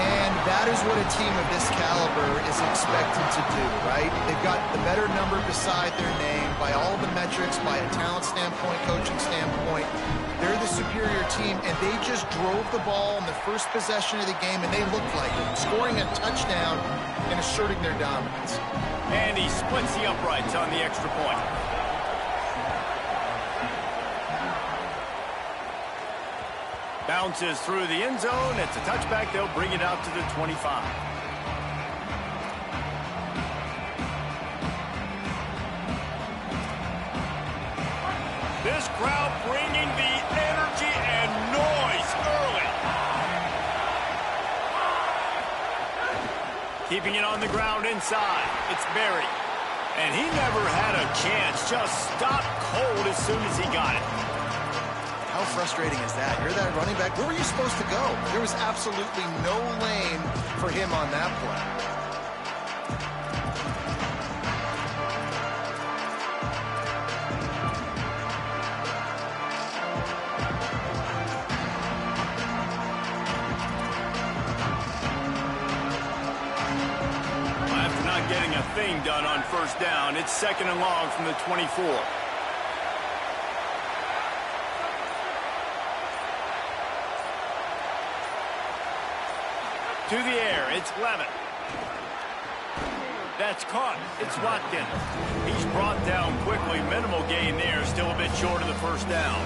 And that is what a team of this caliber is expected to do, right? They've got the better number beside their name by all the metrics, by a talent standpoint, coaching standpoint. They're the superior team, and they just drove the ball in the first possession of the game, and they looked like it, scoring a touchdown and asserting their dominance. And he splits the uprights on the extra point. Bounces through the end zone. It's a touchback. They'll bring it out to the 25. This crowd bringing the energy and noise early. Keeping it on the ground inside. It's Berry. And he never had a chance. Just stopped cold as soon as he got it. How frustrating is that? You're that running back. Where were you supposed to go? There was absolutely no lane for him on that play. Getting a thing done on first down. It's second and long from the 24. To the air, it's Levin. That's caught. It's Watkins. He's brought down quickly. Minimal gain there. Still a bit short of the first down.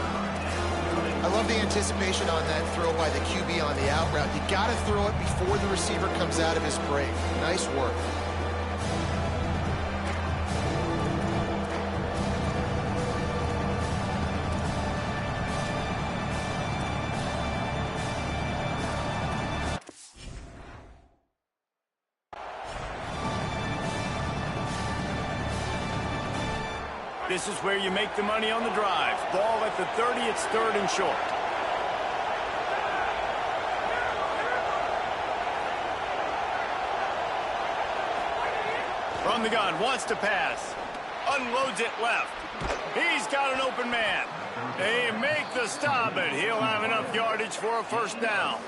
I love the anticipation on that throw by the QB on the out route. You got to throw it before the receiver comes out of his break. Nice work. This is where you make the money on the drive. Ball at the 30, it's 3rd and short. From the gun, wants to pass. Unloads it left. He's got an open man. They make the stop, but he'll have enough yardage for a 1st down.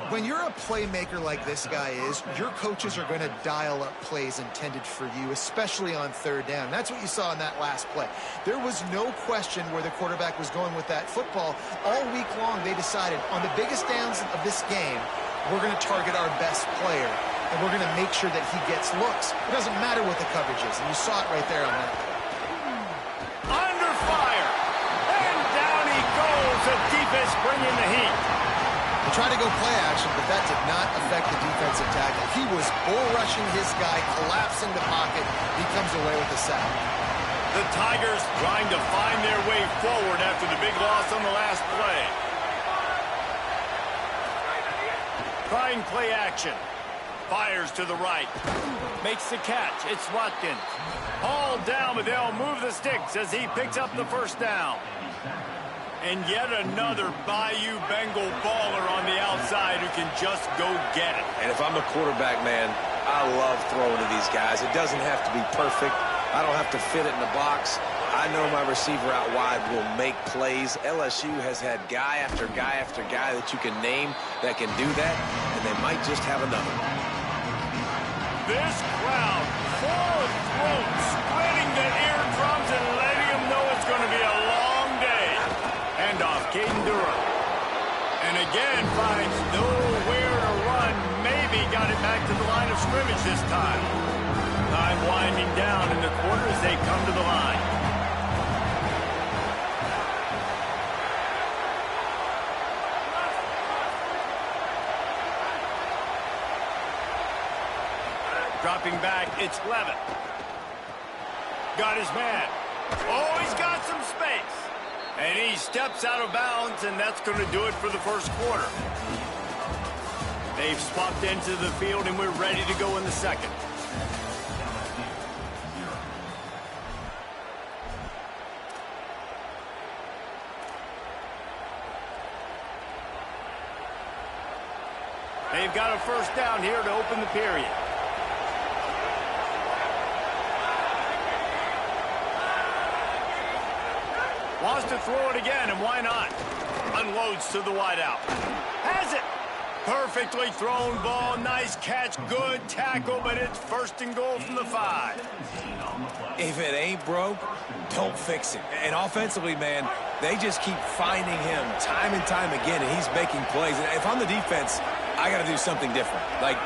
When you're a playmaker like this guy is, your coaches are going to dial up plays intended for you, especially on 3rd down. That's what you saw in that last play. There was no question where the quarterback was going with that football. All week long, they decided on the biggest downs of this game, we're going to target our best player, and we're going to make sure that he gets looks. It doesn't matter what the coverage is, and you saw it right there on that. Under fire, and down he goes. The defense bringing the heat. They tried to go play action, but that did not affect the defensive tackle. He was bull rushing his guy, collapsing the pocket. He comes away with the sack. The Tigers trying to find their way forward after the big loss on the last play. Trying play action. Fires to the right. Makes the catch. It's Watkins. Hauled down, but they'll move the sticks as he picks up the 1st down. And yet another Bayou Bengal baller on the outside who can just go get it. And if I'm a quarterback, man, I love throwing to these guys. It doesn't have to be perfect. I don't have to fit it in the box. I know my receiver out wide will make plays. LSU has had guy after guy after guy that you can name that can do that, and they might just have another. This crowd, full of throats, spreading the eardrums and letting them know it's going to be a long day. Handoff, Caden Durham. And again finds nowhere to run. Maybe got it back to the line of scrimmage this time. Time winding down in the quarter as they come to the line. Dropping back, it's Levitt. Got his man. Oh, he's got some space. And he steps out of bounds, and that's going to do it for the 1st quarter. They've swapped into the field, and we're ready to go in the 2nd. They've got a 1st down here to open the period. Wants to throw it again, and why not? Unloads to the wideout. Has it. Perfectly thrown ball. Nice catch. Good tackle, but it's 1st and goal from the 5. If it ain't broke, don't fix it. And offensively, man, they just keep finding him time and time again, and he's making plays. And if I'm the defense, I got to do something different. Like,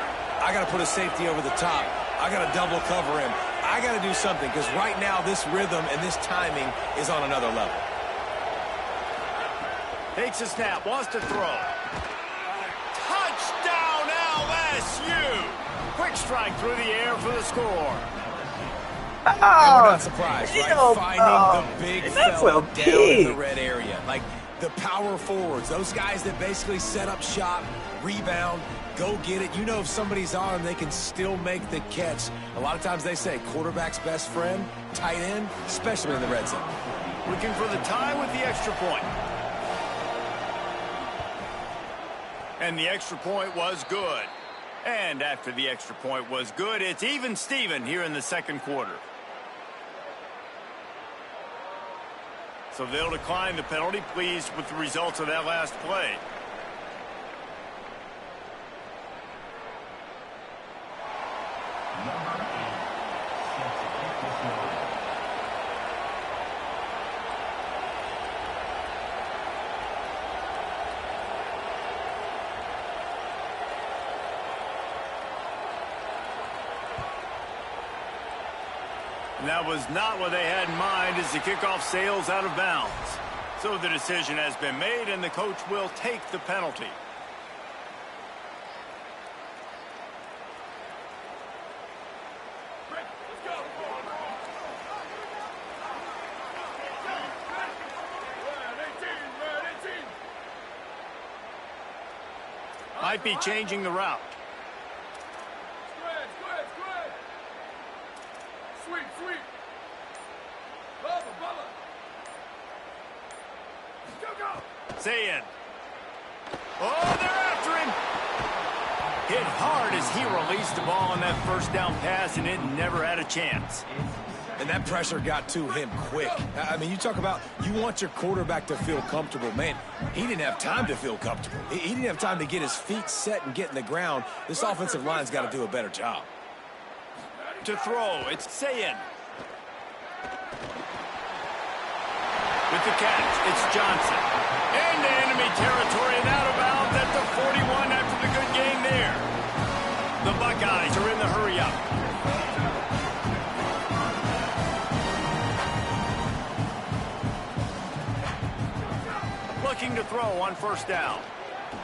I got to put a safety over the top. I got to double cover him. I got to do something because right now this rhythm and this timing is on another level. Takes a snap, wants to throw. Touchdown LSU! Quick strike through the air for the score. And we're not surprised, right? Finding the big fella down in the red area. Like the power forwards, those guys that basically set up shop, rebound, go get it. You know if somebody's on, they can still make the catch. A lot of times they say quarterback's best friend, tight end, especially in the red zone. Looking for the tie with the extra point. And the extra point was good. And after the extra point was good, it's even Steven here in the 2nd quarter. So they'll decline the penalty, pleased with the results of that last play. And that was not what they had in mind as the kickoff sails out of bounds. So the decision has been made, and the coach will take the penalty. Might be changing the route. Say in. Oh, they're after him. Hit hard as he released the ball on that first down pass, and it never had a chance. And that pressure got to him quick. I mean, you talk about you want your quarterback to feel comfortable. Man, he didn't have time to feel comfortable. He didn't have time to get his feet set and get in the ground. This offensive line's got to do a better job. To throw, it's Sayin. With the catch, it's Johnson. Into enemy territory and out of bounds at the 41 after the good gain there. The Buckeyes are in the hurry-up. Looking to throw on first down.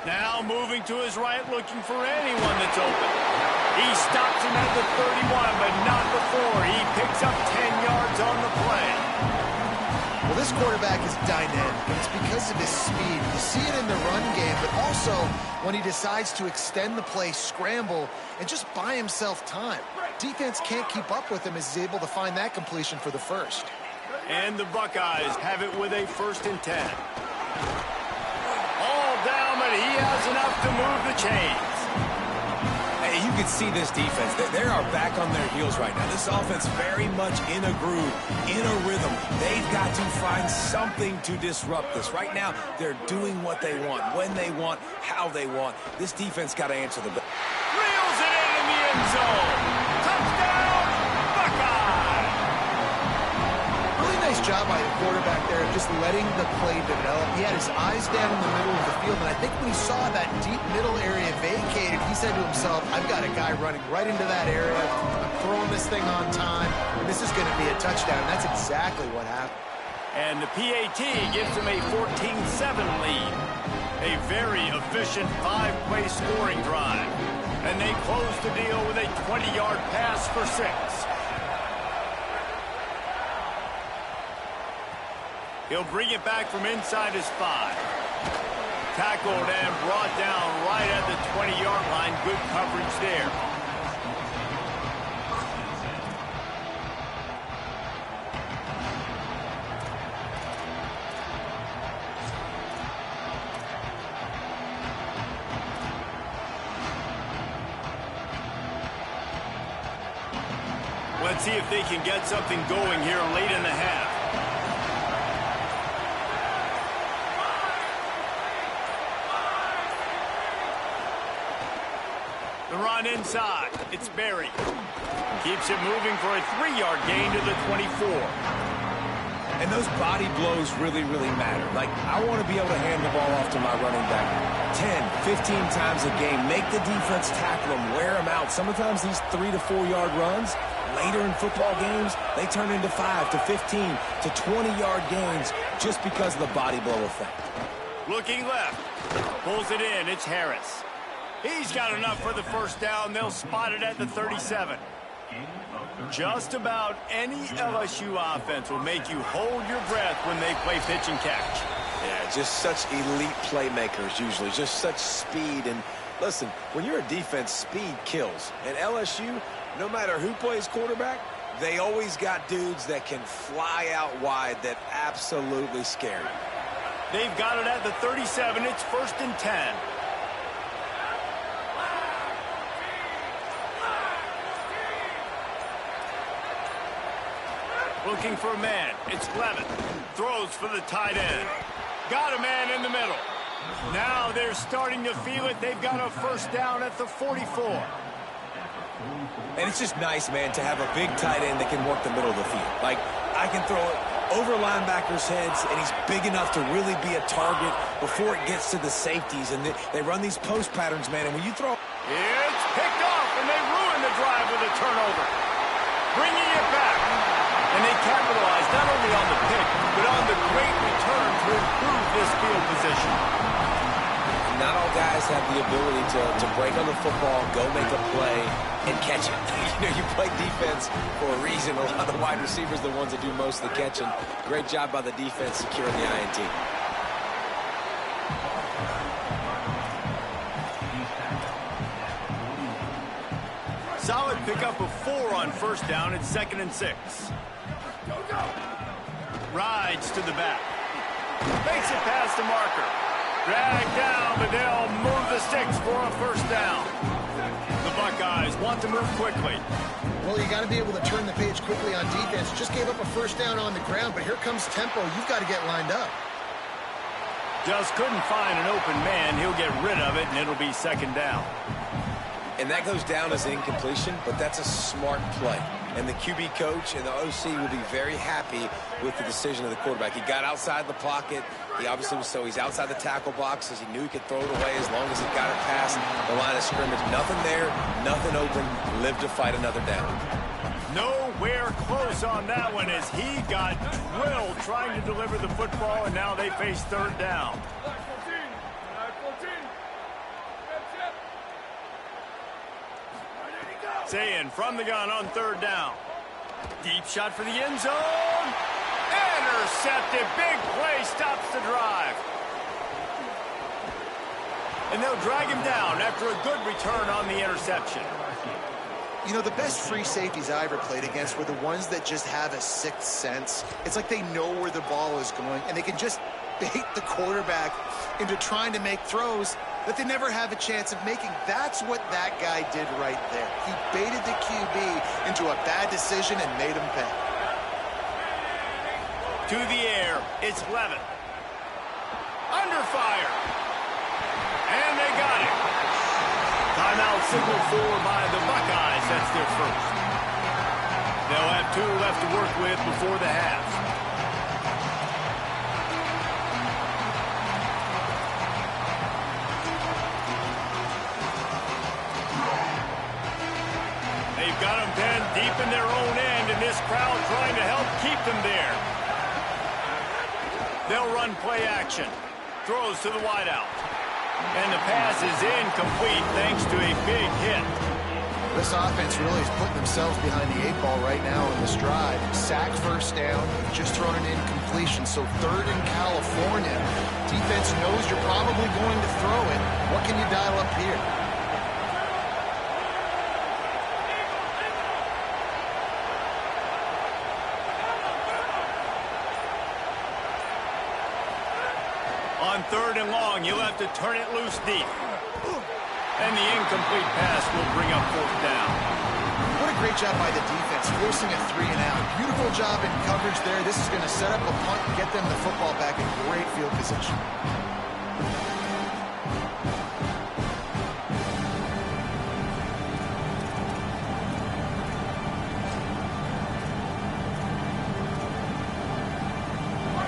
Now moving to his right, looking for anyone that's open. He stops him at the 31, but not before. He picks up 10 yards on the play. Well, this quarterback is dynamic, and it's because of his speed. You see it in the run game, but also when he decides to extend the play, scramble, and just buy himself time. Defense can't keep up with him as he's able to find that completion for the first. And the Buckeyes have it with a 1st and 10. All down, but he has enough to move the chains. Hey, you can see this defense. They are back on their heels right now. This offense very much in a groove, in a rhythm. They've got to find something to disrupt this. Right now, they're doing what they want, when they want, how they want. This defense got to answer the bell. Reels it in the end zone. Touchdown, Buckeyes! Really nice job by the quarterback there, just letting the play develop. He had his eyes down in the middle of the field, and I think when he saw that deep middle area vacated, he said to himself, I've got a guy running right into that area. I'm throwing this thing on time, and this is going to be a touchdown. That's exactly what happened. And the PAT gives him a 14-7 lead. A very efficient 5-play scoring drive. And they close the deal with a 20-yard pass for 6. He'll bring it back from inside his 5. Tackled and brought down right at the 20-yard line. Good coverage there. Let's see if they can get something going here late in the half. The run inside. It's Berry. Keeps it moving for a 3-yard gain to the 24. And those body blows really, really matter. Like, I want to be able to hand the ball off to my running back 10, 15 times a game. Make the defense tackle them, wear them out. Sometimes these 3 to 4 yard runs, later in football games, they turn into 5 to 15 to 20-yard gains just because of the body blow effect. Looking left. Pulls it in. It's Harris. He's got enough for the first down. They'll spot it at the 37. Just about any LSU offense will make you hold your breath when they play pitch and catch. Yeah, just such elite playmakers usually, just such speed. And listen, when you're a defense, speed kills. And LSU, no matter who plays quarterback, they always got dudes that can fly out wide that absolutely scare you. They've got it at the 37. It's 1st and 10. Looking for a man. It's Levin. Throws for the tight end. Got a man in the middle. Now they're starting to feel it. They've got a first down at the 44. And it's just nice, man, to have a big tight end that can work the middle of the field. Like, I can throw it over linebackers' heads, and he's big enough to really be a target before it gets to the safeties. And they run these post patterns, man, and when you throw... It's picked off, and they ruin the drive with a turnover. Bringing it back. And they capitalize not only on the pick, but on the great return to improve this field position. Not all guys have the ability to break on the football, go make a play, and catch it. You play defense for a reason. A lot of wide receivers are the ones that do most of the catching. Great job by the defense securing the INT. Solid pickup of 4 on first down. It's 2nd and 6. Rides to the back. Makes it past the marker. Dragged down, but they'll move the sticks for a first down. The Buckeyes want to move quickly. Well, you got to be able to turn the page quickly on defense. Just gave up a first down on the ground, but here comes tempo. You've got to get lined up. Just couldn't find an open man. He'll get rid of it, and it'll be second down. And that goes down as incompletion, but that's a smart play. And the QB coach and the OC will be very happy with the decision of the quarterback. He got outside the pocket. He obviously was he's outside the tackle box as he knew he could throw it away as long as he got it past the line of scrimmage. Nothing there, nothing open. Live to fight another down. Nowhere close on that one as he got drilled trying to deliver the football, and now they face third down. Saying from the gun on third down. Deep shot for the end zone. Intercepted. Big play stops the drive. And they'll drag him down after a good return on the interception. You know, the best free safeties I ever played against were the ones that just have a sixth sense. It's like they know where the ball is going, and they can just bait the quarterback into trying to make throws that they never have a chance of making. That's what that guy did right there. He baited the QB into a bad decision and made him pay. To the air, it's Levin. Under fire. And they got it. Timeout signaled for by the Buckeyes. That's their first. They'll have 2 left to work with before the half. They've got them pinned deep in their own end, and this crowd trying to help keep them there. They'll run play action. Throws to the wideout. And the pass is incomplete thanks to a big hit. This offense really is putting themselves behind the 8 ball right now in this drive. Sack first down, just thrown an incompletion, so third in California. Defense knows you're probably going to throw it. What can you dial up here? On third and long, you'll have to turn it loose deep. And the incomplete pass will bring up fourth down. What a great job by the defense, forcing a 3 and out. Beautiful job in coverage there. This is going to set up a punt and get them the football back in great field position.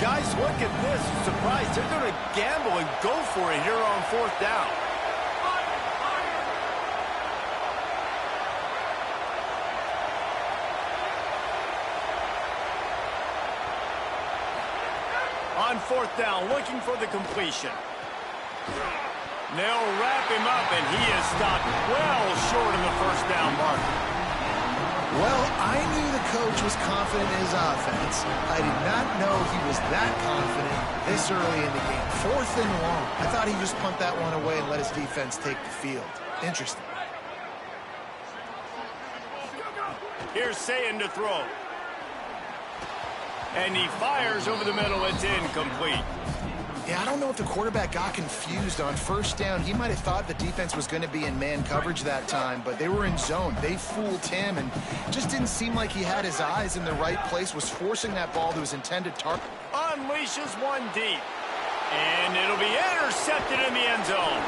Guys, look at this. Surprised. They're going to gamble and go for it here on fourth down. On fourth down, looking for the completion. They'll wrap him up, and he is stopped well short of the first down marker. Well, I knew the coach was confident in his offense. I did not know he was that confident this early in the game. Fourth and long. I thought he'd just punt that one away and let his defense take the field. Interesting. Here's Sayin to throw. And he fires over the middle. It's incomplete. Yeah, I don't know if the quarterback got confused on first down. He might have thought the defense was going to be in man coverage that time, but they were in zone. They fooled him, and just didn't seem like he had his eyes in the right place, was forcing that ball to his intended target. Unleashes one deep. And it'll be intercepted in the end zone.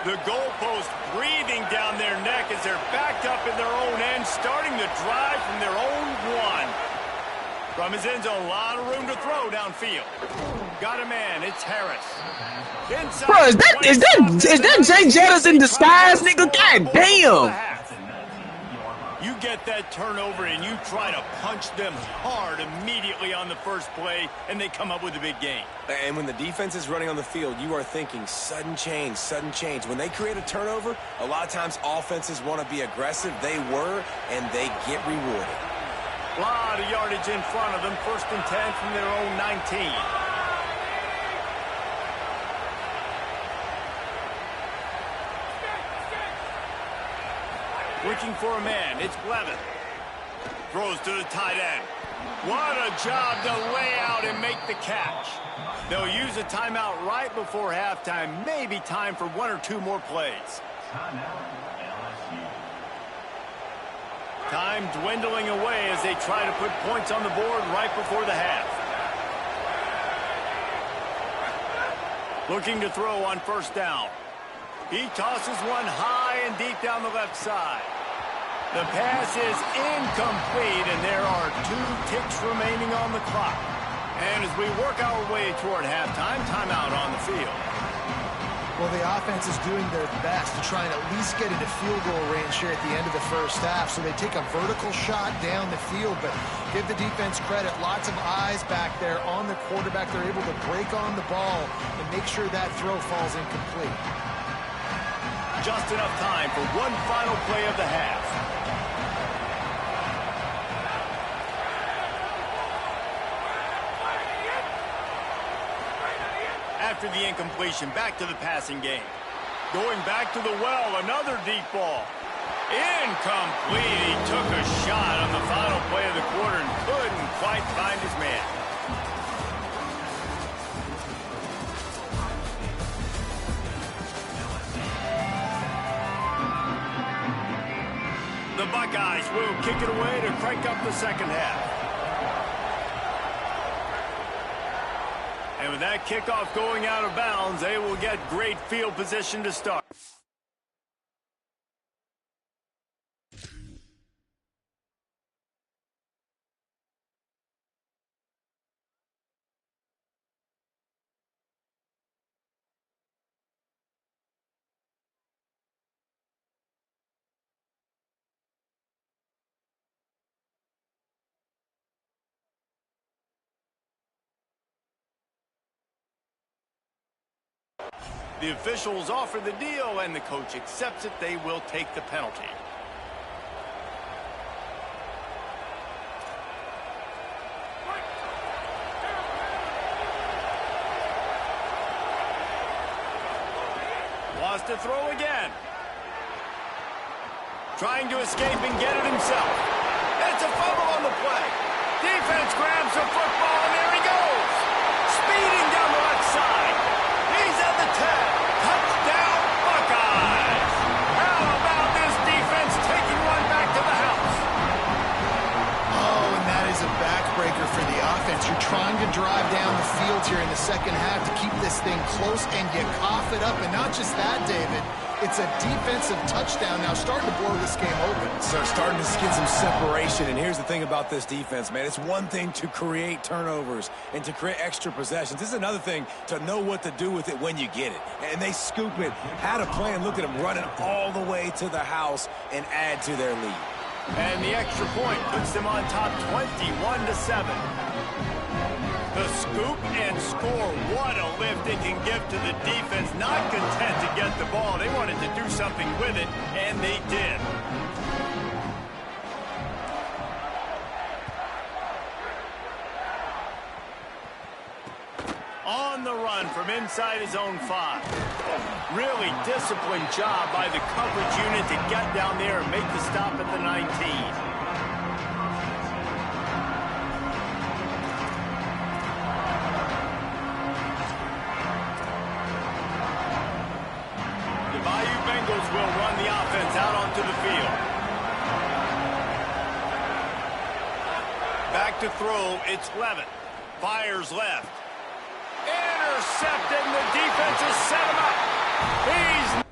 The goalpost breathing down their neck as they're backed up in their own end, starting the drive from their own one. From his end zone, a lot of room to throw downfield. Got a man, it's Harris. Inside. Bro, is that Jay Jettis in disguise, nigga? God damn. You get that turnover and you try to punch them hard immediately on the first play, and they come up with a big gain. And when the defense is running on the field, you are thinking sudden change, sudden change. When they create a turnover, a lot of times offenses want to be aggressive. They were, and they get rewarded. A lot of yardage in front of them. 1st and 10 from their own 19. Looking for a man. It's Blevin. Throws to the tight end. What a job to lay out and make the catch. They'll use a timeout right before halftime. Maybe time for 1 or 2 more plays. Time dwindling away as they try to put points on the board right before the half. Looking to throw on 1st down. He tosses one high and deep down the left side. The pass is incomplete, and there are 2 ticks remaining on the clock. And as we work our way toward halftime, timeout on the field. Well, the offense is doing their best to try and at least get into field goal range here at the end of the 1st half. So they take a vertical shot down the field, but give the defense credit. Lots of eyes back there on the quarterback. They're able to break on the ball and make sure that throw falls incomplete. Just enough time for one final play of the half. After the incompletion, back to the passing game. Going back to the well, another deep ball. Incomplete. He took a shot on the final play of the quarter and couldn't quite find his man. The Buckeyes will kick it away to crank up the 2nd half. And with that kickoff going out of bounds, they will get great field position to start. The officials offer the deal, and the coach accepts it. They will take the penalty. Wants to throw again. Trying to escape and get it himself. It's a fumble on the play. Defense grabs the football, and there he goes. Speeding down the left side. He's at the 10. Touchdown, Buckeyes. How about this defense taking one back to the house? Oh, and that is a backbreaker for the offense. You're trying to drive down the field here in the 2nd half to keep this thing close, and you cough it up. And not just that, David. It's a defensive touchdown now, starting to blow this game open. So starting to get some separation, and here's the thing about this defense, man. It's one thing to create turnovers and to create extra possessions. This is another thing to know what to do with it when you get it. And they scoop it, had a plan, look at them running all the way to the house and add to their lead. And the extra point puts them on top 21-7. The scoop and score. What a lift it can give to the defense. Not content to get the ball. They wanted to do something with it, and they did. On the run from inside his own 5. Really disciplined job by the coverage unit to get down there and make the stop at the 19. Will run the offense out onto the field. Back to throw, it's Levin. Fires left. Intercepted, and the defense has set him up. He's...